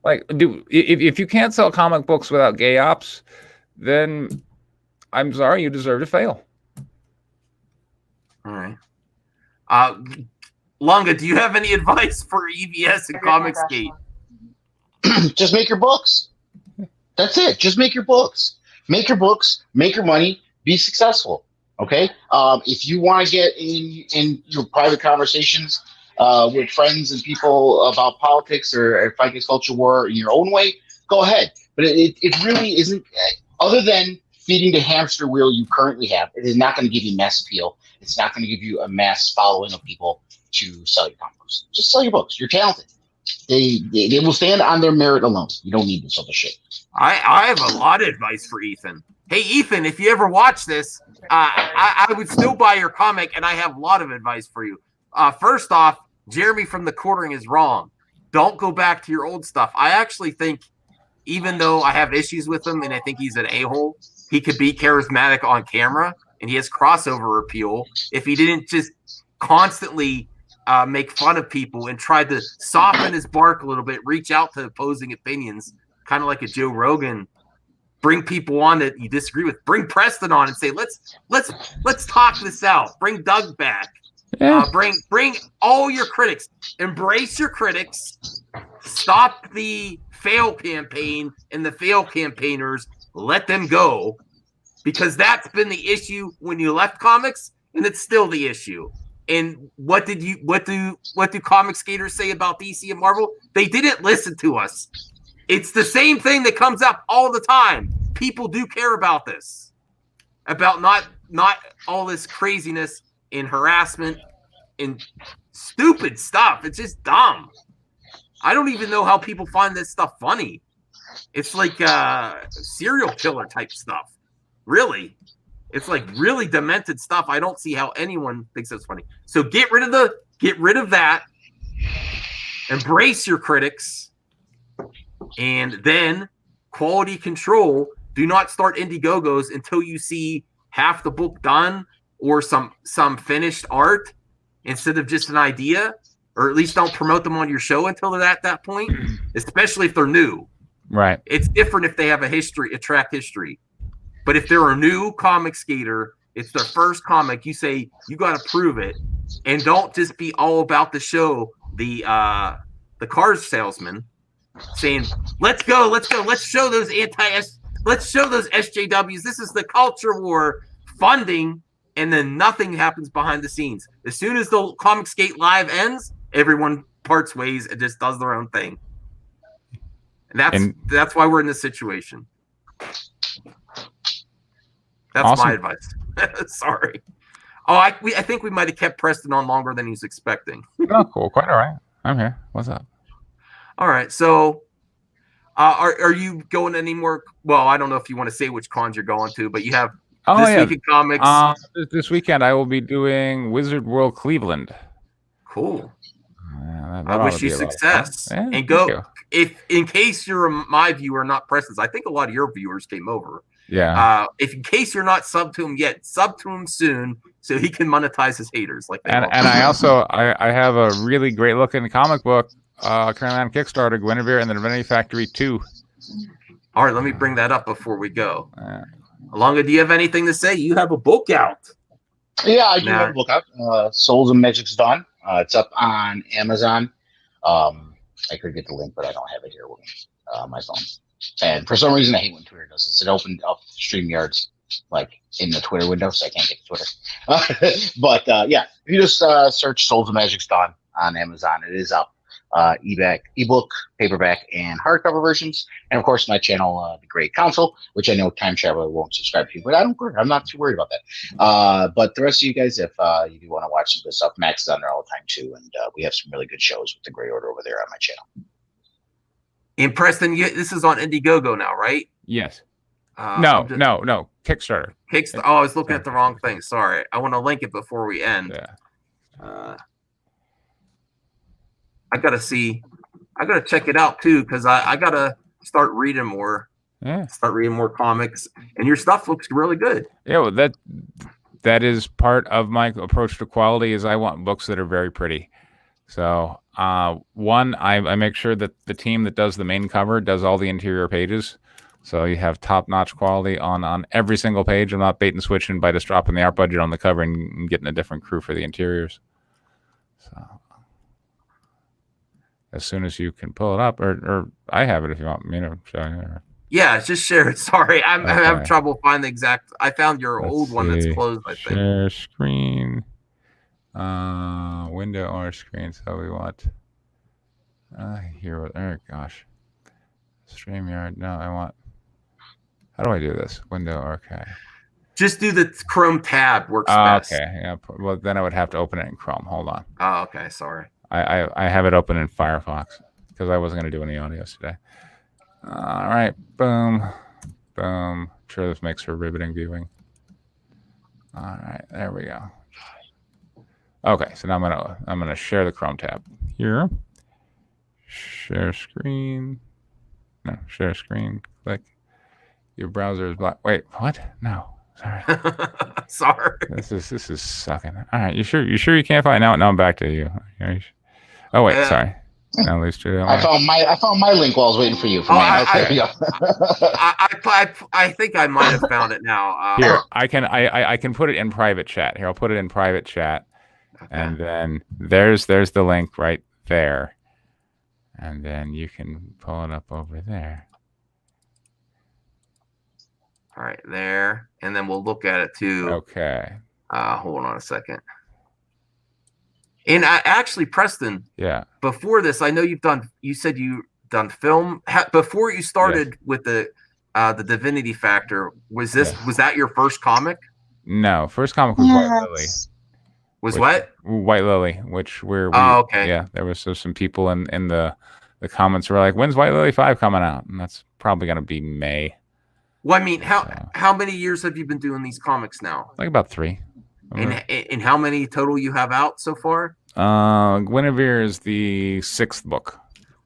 C: If you can't sell comic books without gay ops, then I'm sorry, you deserve to fail.
B: All right. Lunga, do you have any advice for EVS and Comicsgate?
D: Just make your books. That's it. Just make your books. Make your books. Make your money. Be successful. Okay. If you want to get in your private conversations with friends and people about politics or fight against culture war in your own way, go ahead. But it really isn't. Other than feeding the hamster wheel you currently have, it is not going to give you mass appeal. It's not going to give you a mass following of people to sell your comic books. Just sell your books. You're talented. They will stand on their merit alone. You don't need this other shit.
B: I have a lot of advice for Ethan. Hey, Ethan, if you ever watch this, I would still buy your comic, and I have a lot of advice for you. First off, Jeremy from the Quartering is wrong. Don't go back to your old stuff. I actually think, even though I have issues with him, and I think he's an a-hole, he could be charismatic on camera, and he has crossover appeal if he didn't just constantly make fun of people and try to soften his bark a little bit, reach out to opposing opinions, kind of like a Joe Rogan. Bring people on that you disagree with. Bring Preston on and say, let's talk this out. Bring Doug back.
C: Yeah.
B: Bring all your critics. Embrace your critics. Stop the fail campaign and the fail campaigners. Let them go, because that's been the issue when you left comics, and it's still the issue. And what do comic skaters say about DC and Marvel? They didn't listen to us. It's the same thing that comes up all the time. People do care about this, about not all this craziness and harassment and stupid stuff. It's just dumb. I don't even know how people find this stuff funny. It's like serial killer type stuff. Really. It's like really demented stuff. I don't see how anyone thinks that's funny. So get rid of that. Embrace your critics. And then quality control. Do not start Indiegogos until you see half the book done or some finished art instead of just an idea, or at least don't promote them on your show until they're at that point, especially if they're new.
C: Right.
B: It's different if they have a track history. But if they're a new comic skater, it's their first comic, you say, you got to prove it. And don't just be all about the show, the cars salesman saying, let's go. Let's show those SJWs. This is the culture war funding. And then nothing happens behind the scenes. As soon as the Comicsgate Live ends, everyone parts ways and just does their own thing. And that's why we're in this situation. That's
C: awesome.
B: My advice. Sorry. Oh, I think we might have kept Preston on longer than he's expecting.
C: Oh, cool. Quite all right. I'm here. What's up?
B: All right. So, are you going any more? Well, I don't know if you want to say which cons you're going to, but you have this week in comics.
C: This weekend I will be doing Wizard World Cleveland.
B: Cool.
C: Yeah,
B: I wish you success.
C: Yeah,
B: and go in case you're my viewer, not Preston's. I think a lot of your viewers came over.
C: Yeah.
B: If in case you're not subbed to him yet, sub to him soon so he can monetize his haters. Like that.
C: And I also I have a really great looking comic book currently on Kickstarter, Guinevere and the Divinity Factory 2.
B: All right, let me bring that up before we go. Alonga, do you have anything to say? You have a book out.
D: Yeah, I do have a book out. Souls and Magic's Dawn. It's up on Amazon. I could get the link, but I don't have it here with me. my phone. And for some reason, I hate when Twitter does this. It opened up StreamYards like in the Twitter window, so I can't get to Twitter. But yeah, if you just search Souls of Magic's Dawn on Amazon, it is up. Ebook, paperback, and hardcover versions. And of course, my channel, The Great Council, which I know Time Traveler won't subscribe to, but I don't care. I'm not too worried about that. But the rest of you guys, if you do want to watch some good stuff, Max is on there all the time too. And we have some really good shows with the Grey Order over there on my channel.
B: And Preston, this is on Indiegogo now, right?
C: Yes. No. Kickstarter.
B: Kickstarter. Oh, I was looking at the wrong thing. Sorry. I want to link it before we end.
C: Yeah.
B: I gotta check it out too, because I gotta start reading more.
C: Yeah.
B: Start reading more comics, and your stuff looks really good.
C: Yeah, well, that is part of my approach to quality. Is I want books that are very pretty. So, one, I make sure that the team that does the main cover does all the interior pages. So you have top-notch quality on every single page. I'm not bait and switching by just dropping the art budget on the cover and getting a different crew for the interiors. So, as soon as you can pull it up, or I have it if you want me to show you.
B: Yeah, just share it. Sorry, I'm having trouble finding the exact. I found your old one that's closed, I think.
C: Share screen. Window or screen. So we want here. Oh gosh, StreamYard. No, I want. How do I do this? Window. Okay.
B: Just do the Chrome tab. Works best.
C: Okay. Yeah. Well, then I would have to open it in Chrome. Hold on.
B: Oh, okay. Sorry.
C: I have it open in Firefox because I wasn't going to do any audios today. All right. Boom. Boom. I'm sure this makes for riveting viewing. All right. There we go. Okay, so now I'm gonna share the Chrome tab here. Share screen. No, share screen. Click. Your browser is black. Wait, what? No, sorry.
B: Sorry.
C: This is sucking. All right, you sure you can't find out? Now I'm back to you. Oh wait, sorry. Now at least
D: I found my link while I was waiting for you.
B: I think I might have found it now.
C: Here, I can put it in private chat. Here, I'll put it in private chat. Okay. And then there's the link right there. And then you can pull it up over there.
B: All right, there. And then we'll look at it too.
C: Okay.
B: Hold on a second. And actually, Preston.
C: Yeah.
B: Before this, I know you said you've done film. Before you started with the Divinity Factor, was that your first comic?
C: No, first comic was White Lily. White Lily, which
B: okay.
C: Yeah, there was some people in the comments were like, "When's White Lily 5 coming out?" And that's probably gonna be May.
B: Well, I mean, how many years have you been doing these comics now?
C: Like about 3.
B: And how many total you have out so far?
C: Guinevere is the 6th book.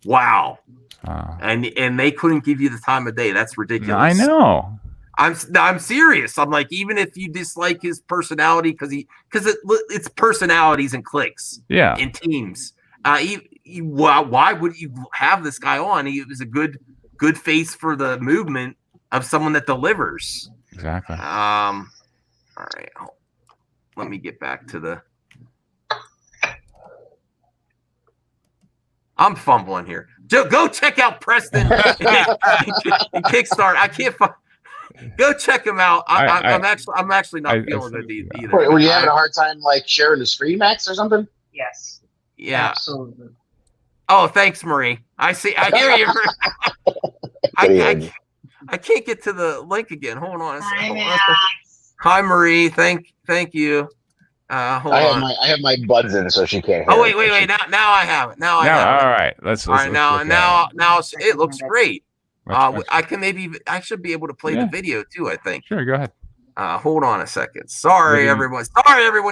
B: Wow. And they couldn't give you the time of day. That's ridiculous.
C: I know.
B: I'm serious. I'm like, even if you dislike his personality, because it's personalities and cliques, in teams. Why would you have this guy on? He was a good face for the movement of someone that delivers.
C: Exactly.
B: All right. Let me get back to the. I'm fumbling here. Go check out Preston and Kickstart. I can't find. Go check him out. I'm actually not feeling good either.
D: Were you having a hard time like sharing the screen, Max, or something?
E: Yes.
B: Yeah.
E: Absolutely.
B: Oh, thanks, Marie. I see. I hear you. I can't get to the link again. Hold on. Hi, Marie. Thank you. Hold on.
D: I have my buds in, so she can't hear.
B: Oh wait. Now I have it. Now I have it.
C: All right. Let's
B: now it looks great. I should be able to play the video too, I think.
C: Sure, go ahead.
B: Hold on a second. Sorry, everyone.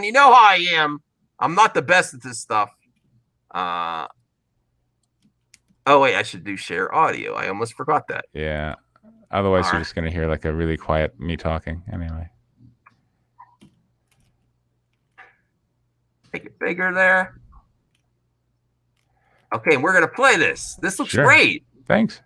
B: You know how I am. I'm not the best at this stuff. Oh wait, I should do share audio. I almost forgot that.
C: Yeah. Otherwise, you're just gonna hear like a really quiet me talking. Anyway.
B: Make it bigger there. Okay, we're gonna play this. This looks great.
C: Thanks.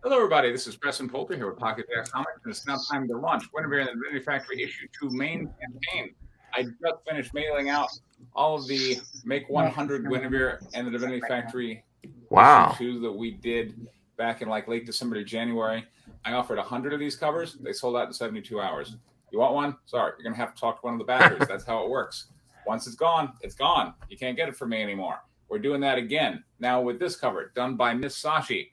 C: Hello, everybody. This is Preston Polder here with Pocket Jack Comics, and it's now time to launch Guinevere and the Divinity Factory Issue 2 main campaign. I just finished mailing out all of the Make 100 Guinevere and the Divinity Factory
B: Wow.
C: issue 2 that we did back in like late December to January. I offered 100 of these covers. They sold out in 72 hours. You want one? Sorry, you're going to have to talk to one of the backers. That's how it works. Once it's gone, it's gone. You can't get it from me anymore. We're doing that again. Now with this cover, done by Miss Sashi.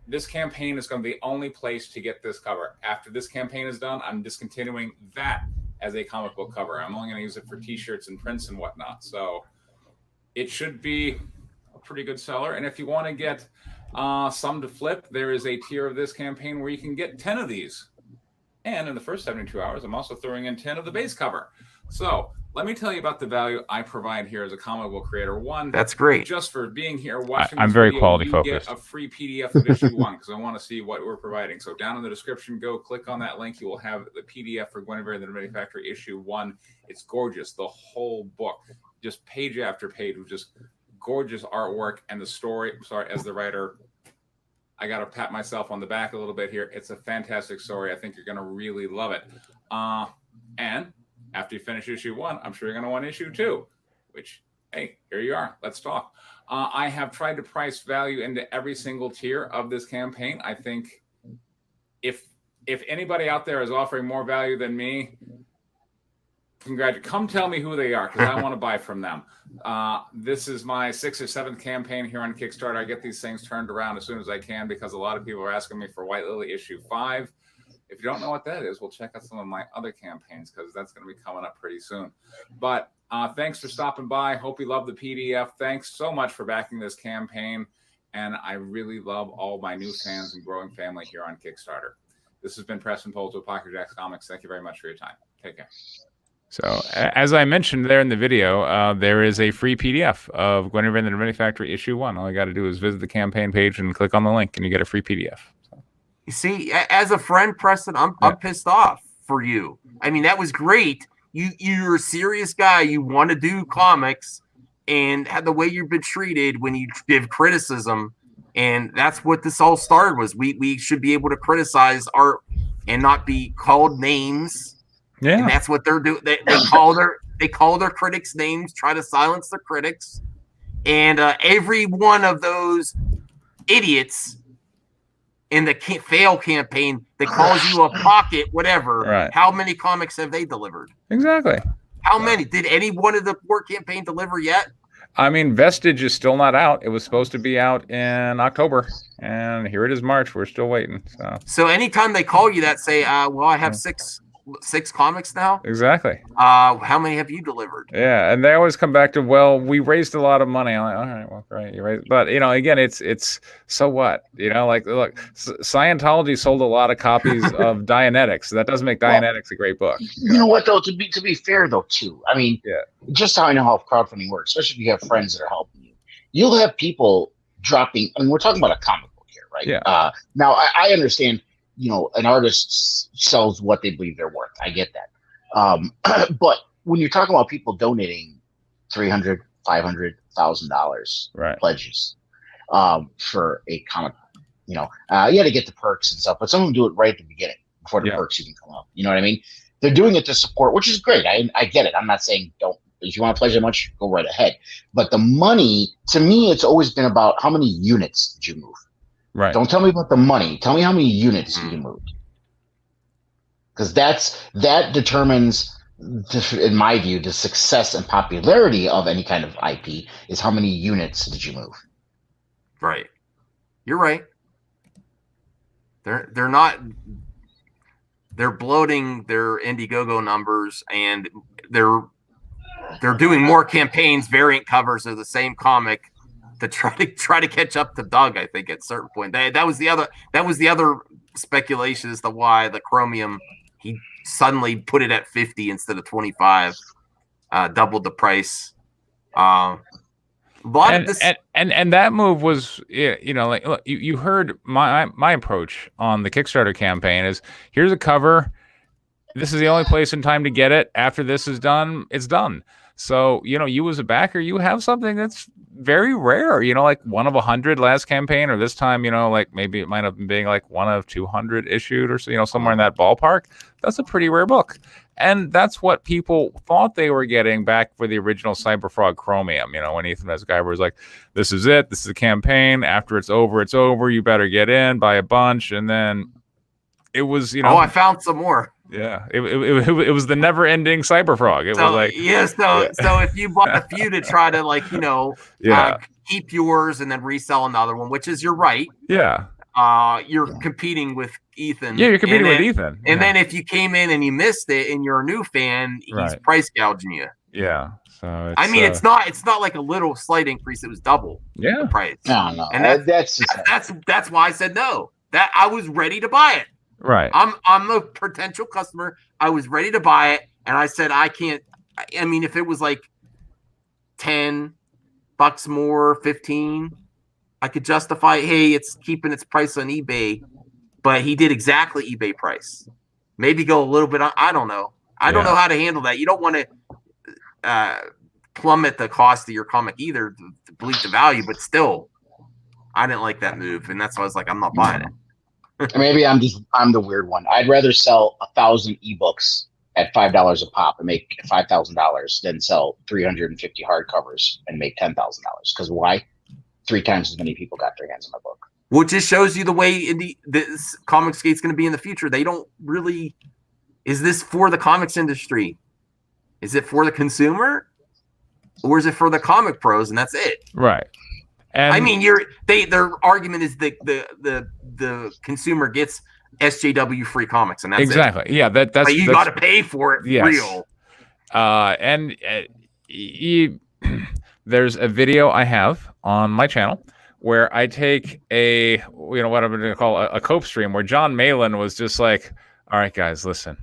C: This campaign is going to be the only place to get this cover. After this campaign is done, I'm discontinuing that as a comic book cover. I'm only going to use it for T-shirts and prints and whatnot. So it should be a pretty good seller. And if you want to get some to flip, there is a tier of this campaign where you can get 10 of these. And in the first 72 hours, I'm also throwing in 10 of the base cover. So let me tell you about the value I provide here as a comic book creator. One,
B: that's great.
C: Just for being here, watching.
B: I'm
C: very
B: video, quality
C: focused. Get a free PDF of issue 1 because I want to see what we're providing. So down in the description, go click on that link. You will have the PDF for Guinevere and the Remedy Factory issue 1. It's gorgeous. The whole book, just page after page, with just gorgeous artwork and the story. Sorry, as the writer, I got to pat myself on the back a little bit here. It's a fantastic story. I think you're going to really love it. And after you finish issue 1, I'm sure you're going to want issue 2, which, hey, here you are. Let's talk. I have tried to price value into every single tier of this campaign. I think if anybody out there is offering more value than me, come tell me who they are because I want to buy from them. This is my 6th or 7th campaign here on Kickstarter. I get these things turned around as soon as I can because a lot of people are asking me for White Lily issue 5. If you don't know what that is, we'll check out some of my other campaigns because that's going to be coming up pretty soon. But thanks for stopping by. Hope you love the PDF. Thanks so much for backing this campaign. And I really love all my new fans and growing family here on Kickstarter. This has been Preston Polder with Pocket Jacks Comics. Thank you very much for your time. Take care. So, as I mentioned there in the video, there is a free PDF of Guinevere and the Remedy Factory issue 1. All you got to do is visit the campaign page and click on the link, and you get a free PDF.
B: You see, as a friend, Preston, I'm pissed off for you. I mean, that was great. You're a serious guy. You want to do comics, and the way you've been treated when you give criticism, and that's what this all started was. We should be able to criticize art and not be called names. Yeah, and that's what they're doing. They call their critics names, try to silence their critics, and every one of those idiots in the fail campaign that calls you a pocket, whatever. Right. How many comics have they delivered?
C: Exactly.
B: How many? Did any one of the 4 campaign deliver yet?
C: I mean, Vestige is still not out. It was supposed to be out in October, and here it is March. We're still waiting.
B: So anytime they call you that, say, well, I have 6 comics now.
C: Exactly.
B: How many have you delivered?
C: Yeah, and they always come back to, well, we raised a lot of money. I'm like, all right, well, great, you raised, but again, it's so what? Like, look, Scientology sold a lot of copies of Dianetics. So that doesn't make Dianetics a great book.
D: You know what though? To be fair though, too. I mean, just how I know how crowdfunding works, especially if you have friends that are helping you, you'll have people dropping. I mean, we're talking about a comic book here, right?
C: Yeah.
D: Now I understand. An artist sells what they believe they're worth. I get that. But when you're talking about people donating $300,000, $500,000 pledges for a comic, you got to get the perks and stuff, but some of them do it right at the beginning before the perks even come up. You know what I mean? They're doing it to support, which is great. I get it. I'm not saying don't. If you want to pledge that much, go right ahead. But the money, to me, it's always been about how many units did you move?
C: Right.
D: Don't tell me about the money. Tell me how many units you moved. Because that determines, in my view, the success and popularity of any kind of IP is how many units did you move.
B: Right. You're right. They're not. They're bloating their Indiegogo numbers, and they're doing more campaigns, variant covers of the same comic, to try to catch up to Doug. I think at a certain point that was the other speculation as to why the Chromium, he suddenly put it at 50 instead of 25, doubled the price. And
C: that move was, like, look, you heard my approach on the Kickstarter campaign is, here's a cover. This is the only place in time to get it. After this is done, it's done. So, you as a backer, you have something that's very rare, like 1 of 100 last campaign, or this time, like maybe it might have been being like 1 of 200 issued or so, somewhere in that ballpark. That's a pretty rare book. And that's what people thought they were getting back for the original Cyberfrog Chromium, when Ethan as a guy was like, this is it. This is a campaign. After it's over, it's over. You better get in, buy a bunch. And then it was,
B: Oh, I found some more.
C: Yeah, it was the never-ending Cyberfrog. It was like
B: so if you bought a few to try to keep yours and then resell another one, which is you're right.
C: Yeah.
B: You're competing with Ethan.
C: Yeah, you're competing with Ethan.
B: And then if you came in and you missed it and you're a new fan, he's price gouging you.
C: Yeah. So
B: it's not like a little slight increase. It was double the price.
D: No.
B: And that's why I said no. That I was ready to buy it.
C: Right.
B: I'm a potential customer. I was ready to buy it, and I said I can't. I mean, if it was like $10 more, 15, I could justify. Hey, it's keeping its price on eBay, but he did exactly eBay price. Maybe go a little bit. I don't know. I don't know how to handle that. You don't want to plummet the cost of your comic either to bleed the value, but still, I didn't like that move, and that's why I was like, I'm not buying it.
D: Maybe I'm the weird one. I'd rather sell 1,000 ebooks at $5 a pop and make $5,000 than sell 350 hardcovers and make $10,000. Because why? 3 times as many people got their hands on my book.
B: Well, it just shows you the way this Comicsgate's going to be in the future. They don't really. Is this for the comics industry? Is it for the consumer, or is it for the comic pros? And that's it.
C: Right. And
B: I mean, their argument is the consumer gets SJW free comics, and that's
C: exactly.
B: It.
C: Yeah, that's
B: you got to pay for it.
C: Yes.
B: Real.
C: There's a video I have on my channel where I take a what I'm going to call a cope stream, where John Malin was just like, "All right, guys, listen,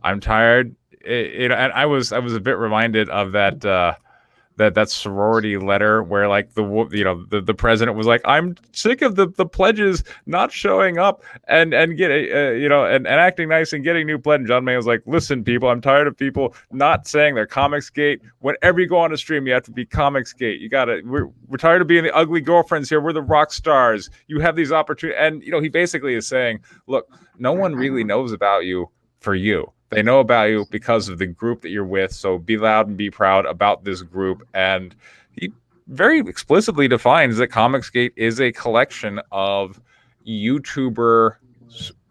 C: I'm tired." And I was a bit reminded of that sorority letter where like the president was like, I'm sick of the pledges not showing up and getting and acting nice and getting new pledge. And John May was like, listen, people, I'm tired of people not saying they're Comicsgate. Whenever you go on a stream, you have to be Comicsgate. You gotta we're tired of being the ugly girlfriends here. We're the rock stars. You have these opportunities. And he basically is saying, look, no one really knows about you for you. They know about you because of the group that you're with. So be loud and be proud about this group. And he very explicitly defines that Comicsgate is a collection of YouTuber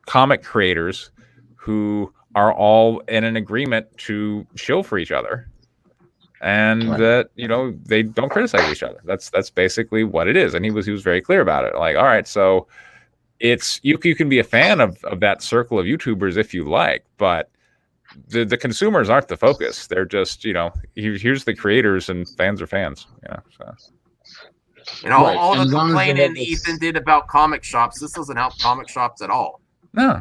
C: comic creators who are all in an agreement to shill for each other. And that, they don't criticize each other. That's basically what it is. And he was very clear about it. Like, all right, so it's you can be a fan of that circle of YouTubers if you like, but the consumers aren't the focus. They're just, here's the creators and fans are fans.
B: So. All the complaining Ethan did about comic shops, this doesn't help comic shops at all.
C: No.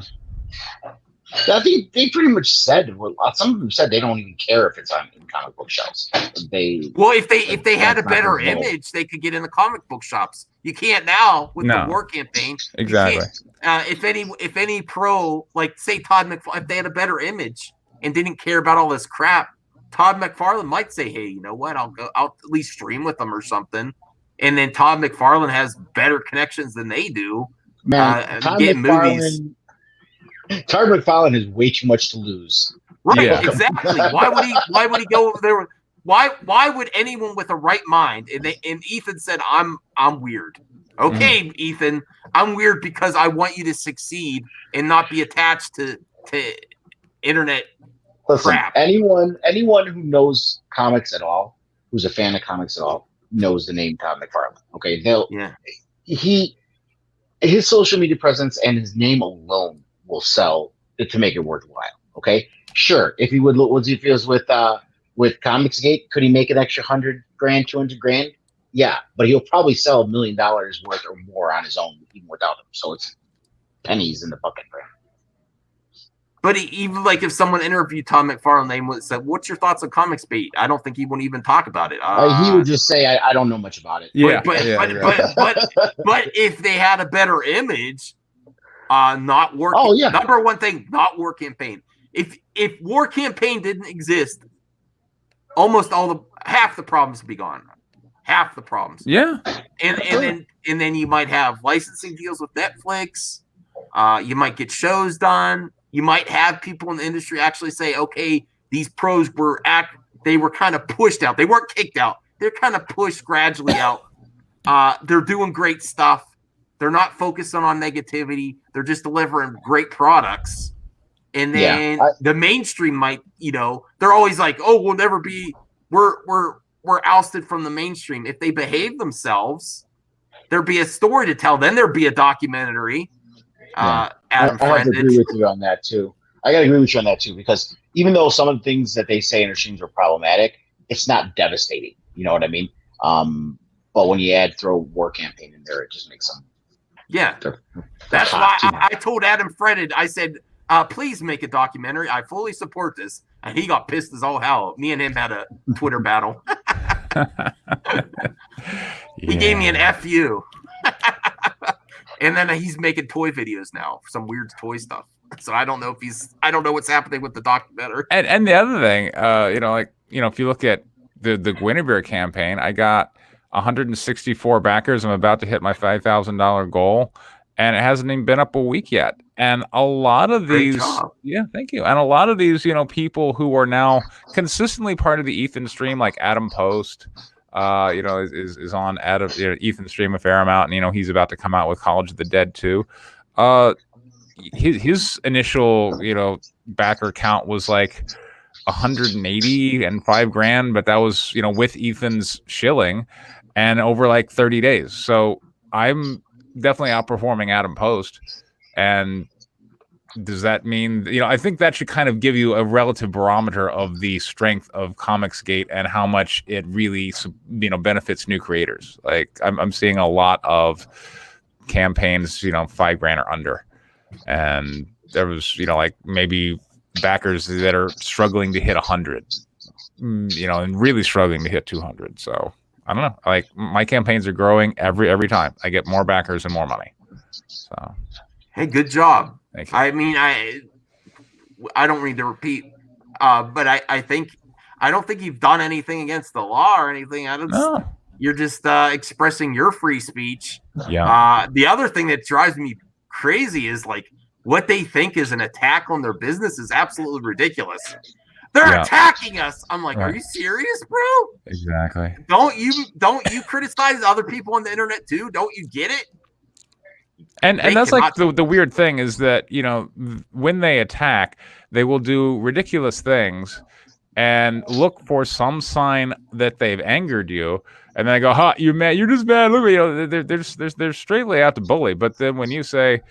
D: I think they pretty much said, some of them said they don't even care if it's on comic book shelves. If
B: they had a better image, they could get in the comic book shops. You can't now with the war campaign.
C: Exactly.
B: If any pro, like say Todd McFarlane, if they had a better image and didn't care about all this crap, Todd McFarlane might say, "Hey, you know what? I'll at least stream with them or something." And then Todd McFarlane has better connections than they do.
D: Man, Todd McFarlane has way too much to lose.
B: Right, exactly. Why would he go over there? Why would anyone with a right mind? And Ethan said, "I'm weird." Okay, Ethan, I'm weird because I want you to succeed and not be attached to internet crap.
D: Anyone who knows comics at all, who's a fan of comics at all, knows the name Todd McFarlane. Okay, his social media presence and his name alone will sell to make it worthwhile. Okay, sure. If he was with Comicsgate, could he make an extra $100,000, $200,000? Yeah, but he'll probably sell $1 million worth or more on his own, even without him. So it's pennies in the bucket for him.
B: But even like if someone interviewed Tom McFarlane and said, "What's your thoughts on ComicSkate?" I don't think he wouldn't even talk about it.
D: He would just say, "I don't know much about it."
B: Yeah, but if they had a better image, not war.
D: Oh yeah.
B: Number one thing, not war campaign. If war campaign didn't exist, almost half the problems would be gone. Half the problems.
C: Yeah.
B: And then you might have licensing deals with Netflix. You might get shows done. You might have people in the industry actually say, okay, these pros they were kind of pushed out. They weren't kicked out. They're kind of pushed gradually out. They're doing great stuff. They're not focusing on negativity. They're just delivering great products. And then the mainstream might, they're always like, oh, we're ousted from the mainstream. If they behave themselves, there'd be a story to tell. Then there'd be a documentary.
D: I have to agree with you on that too. I got to agree with you on that too, because even though some of the things that they say in their streams are problematic, it's not devastating. You know what I mean? But when you throw war campaign in there, it just makes them.
B: Yeah. That's why I told Adam Freded, I said, please make a documentary. I fully support this. And he got pissed as all hell. Me and him had a Twitter battle. He gave me an FU. And then he's making toy videos now, some weird toy stuff. So I don't know what's happening with the documentary.
C: And the other thing, if you look at the Guinevere campaign, I got 164 backers. I'm about to hit my $5,000 goal, and it hasn't even been up a week yet. And a lot of these, thank you. And a lot of these, people who are now consistently part of the Ethan stream, like Adam Post, is on Ethan's stream a fair amount, and he's about to come out with College of the Dead too. His initial backer count was like 180 and $5,000, but that was with Ethan's shilling, and over like 30 days. So I'm definitely outperforming Adam Post. And does that mean, I think that should kind of give you a relative barometer of the strength of Comicsgate and how much it really, benefits new creators. Like I'm seeing a lot of campaigns, $5,000 or under. And there was, like maybe backers that are struggling to hit 100, and really struggling to hit 200. So I don't know. Like my campaigns are growing every time. I get more backers and more money. So.
B: Hey, good job.
C: Thank you.
B: I mean, I don't need to repeat, but I don't think you've done anything against the law or anything.
C: No.
B: You're just expressing your free speech.
C: Yeah.
B: The other thing that drives me crazy is like what they think is an attack on their business is absolutely ridiculous. They're attacking us. I'm like, Are you serious, bro?
C: Exactly.
B: Don't you criticize other people on the internet too? Don't you get it?
C: And that's like the weird thing is that, when they attack, they will do ridiculous things and look for some sign that they've angered you. And then I go, you're mad. You're just mad. Look, they're straightly out to bully. But then when you say,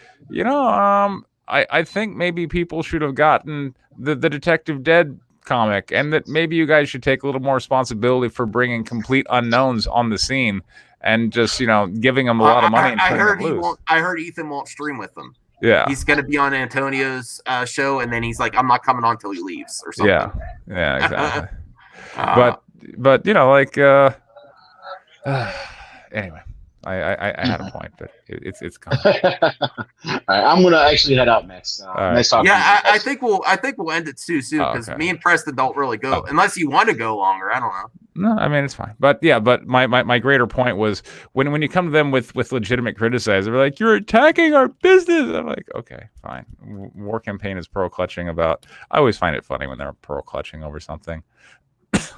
C: I think maybe people should have gotten the Detective Dead comic, and that maybe you guys should take a little more responsibility for bringing complete unknowns on the scene and just, giving them a lot of money.
B: I heard Ethan won't stream with them.
C: Yeah.
B: He's going to be on Antonio's show, and then he's like, I'm not coming on until he leaves or something.
C: Yeah, exactly. Anyway, I had a point, but it's coming.
D: All right, I'm gonna actually head out next. Nice talking to you.
B: I think we'll end it too soon because me and Preston don't really go unless you want to go longer. I don't know.
C: No, I mean it's fine. But my greater point was when you come to them with legitimate criticism, they're like, you're attacking our business. I'm like, okay, fine. War Campaign is pearl clutching about. I always find it funny when they're pearl clutching over something.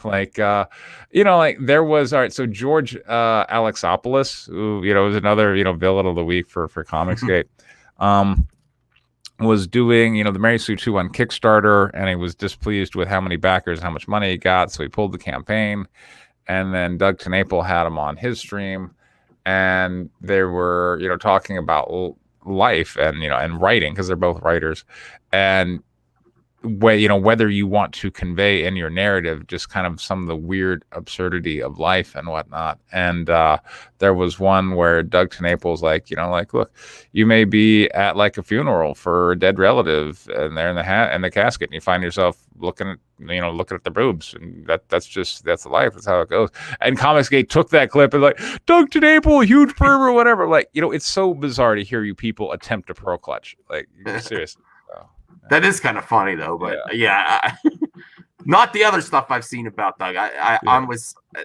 C: Like there was so George Alexopoulos, who was another villain of the week for Comicsgate, was doing the Mary Sue 2 on Kickstarter, and he was displeased with how many backers and how much money he got, so he pulled the campaign. And then Doug TenNapel had him on his stream, and they were talking about life and and writing, because they're both writers, and whether you want to convey in your narrative just kind of some of the weird absurdity of life and whatnot. And there was one where Doug TenNapel's like, look, you may be at like a funeral for a dead relative, and they're in the casket, and you find yourself looking at the boobs, and that's the life. That's how it goes. And Comicsgate took that clip and like, Doug TenNapel, huge fervor, whatever. Like, it's so bizarre to hear you people attempt to pearl clutch. Like, seriously.
B: That is kind of funny though, but Not the other stuff I've seen about Doug.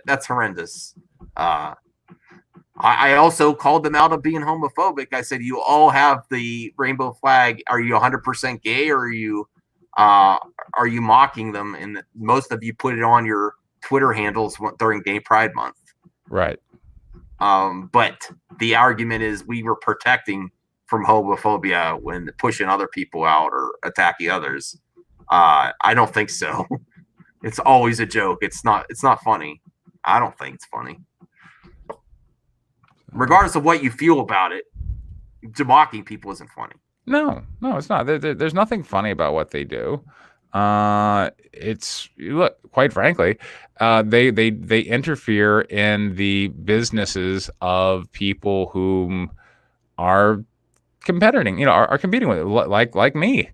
B: That's horrendous. I also called them out of being homophobic. I said, you all have the rainbow flag. Are you 100% gay, or are you mocking them? And most of you put it on your Twitter handles during Gay Pride Month.
C: Right.
B: But the argument is we were protecting from homophobia when pushing other people out or attacking others. I don't think so. It's always a joke. It's not funny. I don't think it's funny. Regardless of what you feel about it, mocking people isn't funny.
C: No, it's not. There's nothing funny about what they do. It's, look, quite frankly, they interfere in the businesses of people whom are competing, are competing with it, like me,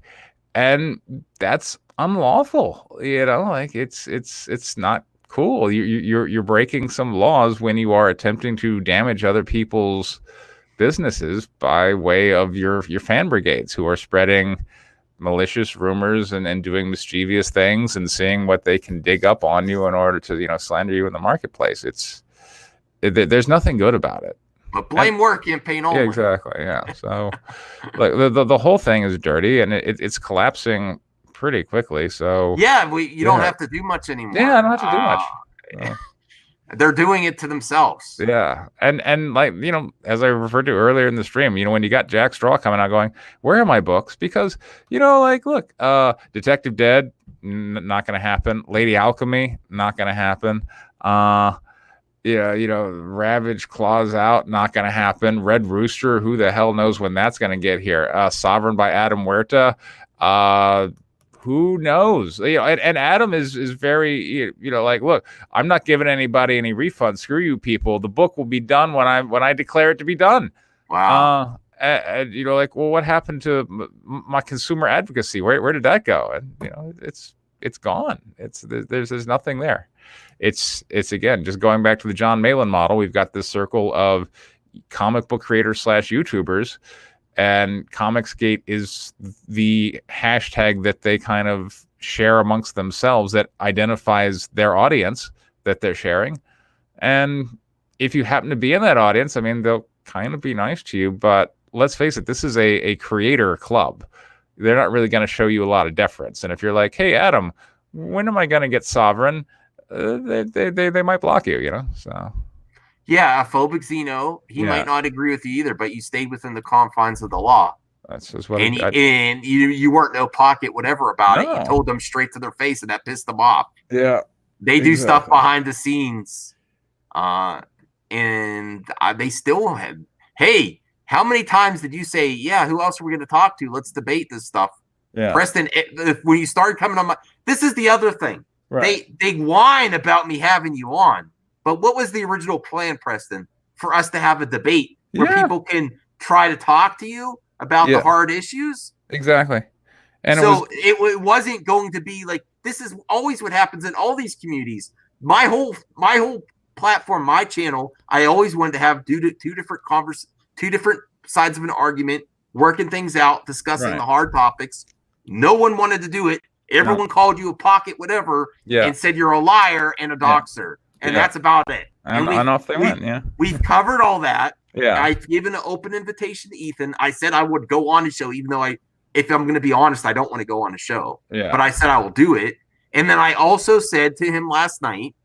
C: and that's unlawful. Like it's not cool. You're breaking some laws when you are attempting to damage other people's businesses by way of your fan brigades who are spreading malicious rumors and doing mischievous things and seeing what they can dig up on you in order to slander you in the marketplace. There's nothing good about it.
B: But blame work and paint only.
C: Yeah, exactly. Yeah. So like the whole thing is dirty, and it's collapsing pretty quickly. So
B: yeah, you don't have to do much anymore.
C: Yeah, I don't have to do much.
B: They're doing it to themselves.
C: Yeah. And like, as I referred to earlier in the stream, when you got Jack Straw coming out going, where are my books? Because, like, look, Detective Dead, not going to happen. Lady Alchemy, not going to happen. Ravage Claws Out, not going to happen. Red Rooster, who the hell knows when that's going to get here. Sovereign by Adam Huerta, who knows? And Adam is very, like, look, I'm not giving anybody any refunds. Screw you, people. The book will be done when I declare it to be done.
B: Wow.
C: Like, well, what happened to my consumer advocacy? Where did that go? And it's gone. There's nothing there. It's again just going back to the John Malin model. We've got this circle of comic book creators / YouTubers. And Comicsgate is the hashtag that they kind of share amongst themselves that identifies their audience that they're sharing. And if you happen to be in that audience, I mean, they'll kind of be nice to you. But let's face it, this is a creator club. They're not really going to show you a lot of deference. And if you're like, hey, Adam, when am I going to get Sovereign? They might block you, so...
B: Yeah, a phobic Xeno, he might not agree with you either, but you stayed within the confines of the law.
C: That's just what.
B: And you weren't no pocket whatever about it. You told them straight to their face, and that pissed them off.
C: Yeah,
B: they do stuff behind the scenes, and they still had. Hey, how many times did you say, "Yeah, who else are we going to talk to? Let's debate this stuff."
C: Yeah,
B: Preston, when you started coming on this is the other thing. Right. They whine about me having you on. But what was the original plan, Preston, for us to have a debate where people can try to talk to you about the hard issues?
C: Exactly. And
B: so it wasn't going to be like, this is always what happens in all these communities. My whole platform, my channel, I always wanted to have two different sides of an argument, working things out, discussing the hard topics. No one wanted to do it. Everyone called you a pocket whatever and said you're a liar and a doxer. And that's about it.
C: I don't know if they went,
B: We've covered all that.
C: Yeah.
B: I've given an open invitation to Ethan. I said I would go on the show, even though if I'm going to be honest, I don't want to go on the show.
C: Yeah.
B: But I said I will do it. And then I also said to him last night,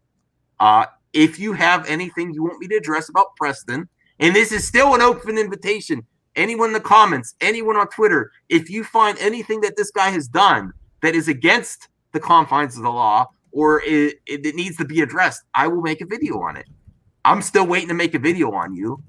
B: if you have anything you want me to address about Preston, and this is still an open invitation, anyone in the comments, anyone on Twitter, if you find anything that this guy has done that is against the confines of the law, or it needs to be addressed, I will make a video on it. I'm still waiting to make a video on you.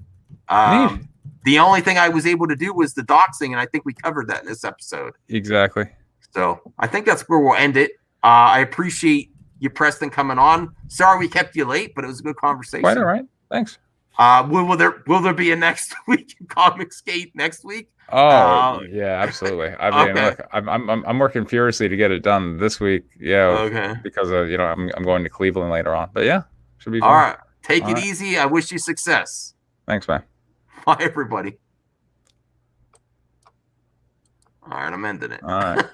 B: The only thing I was able to do was the doxing, and I think we covered that in this episode.
C: Exactly.
B: So I think that's where we'll end it. I appreciate you, Preston, coming on. Sorry we kept you late, but it was a good conversation.
C: Quite all right. Thanks.
B: Will there be a next week Comicsgate next week?
C: Oh yeah, absolutely. I mean, look, I'm working furiously to get it done this week. Yeah,
B: okay.
C: Because I'm going to Cleveland later on. But yeah, should be fun.
B: All right. Take it easy. I wish you success.
C: Thanks, man.
B: Bye, everybody. All right, I'm ending it.
C: All right.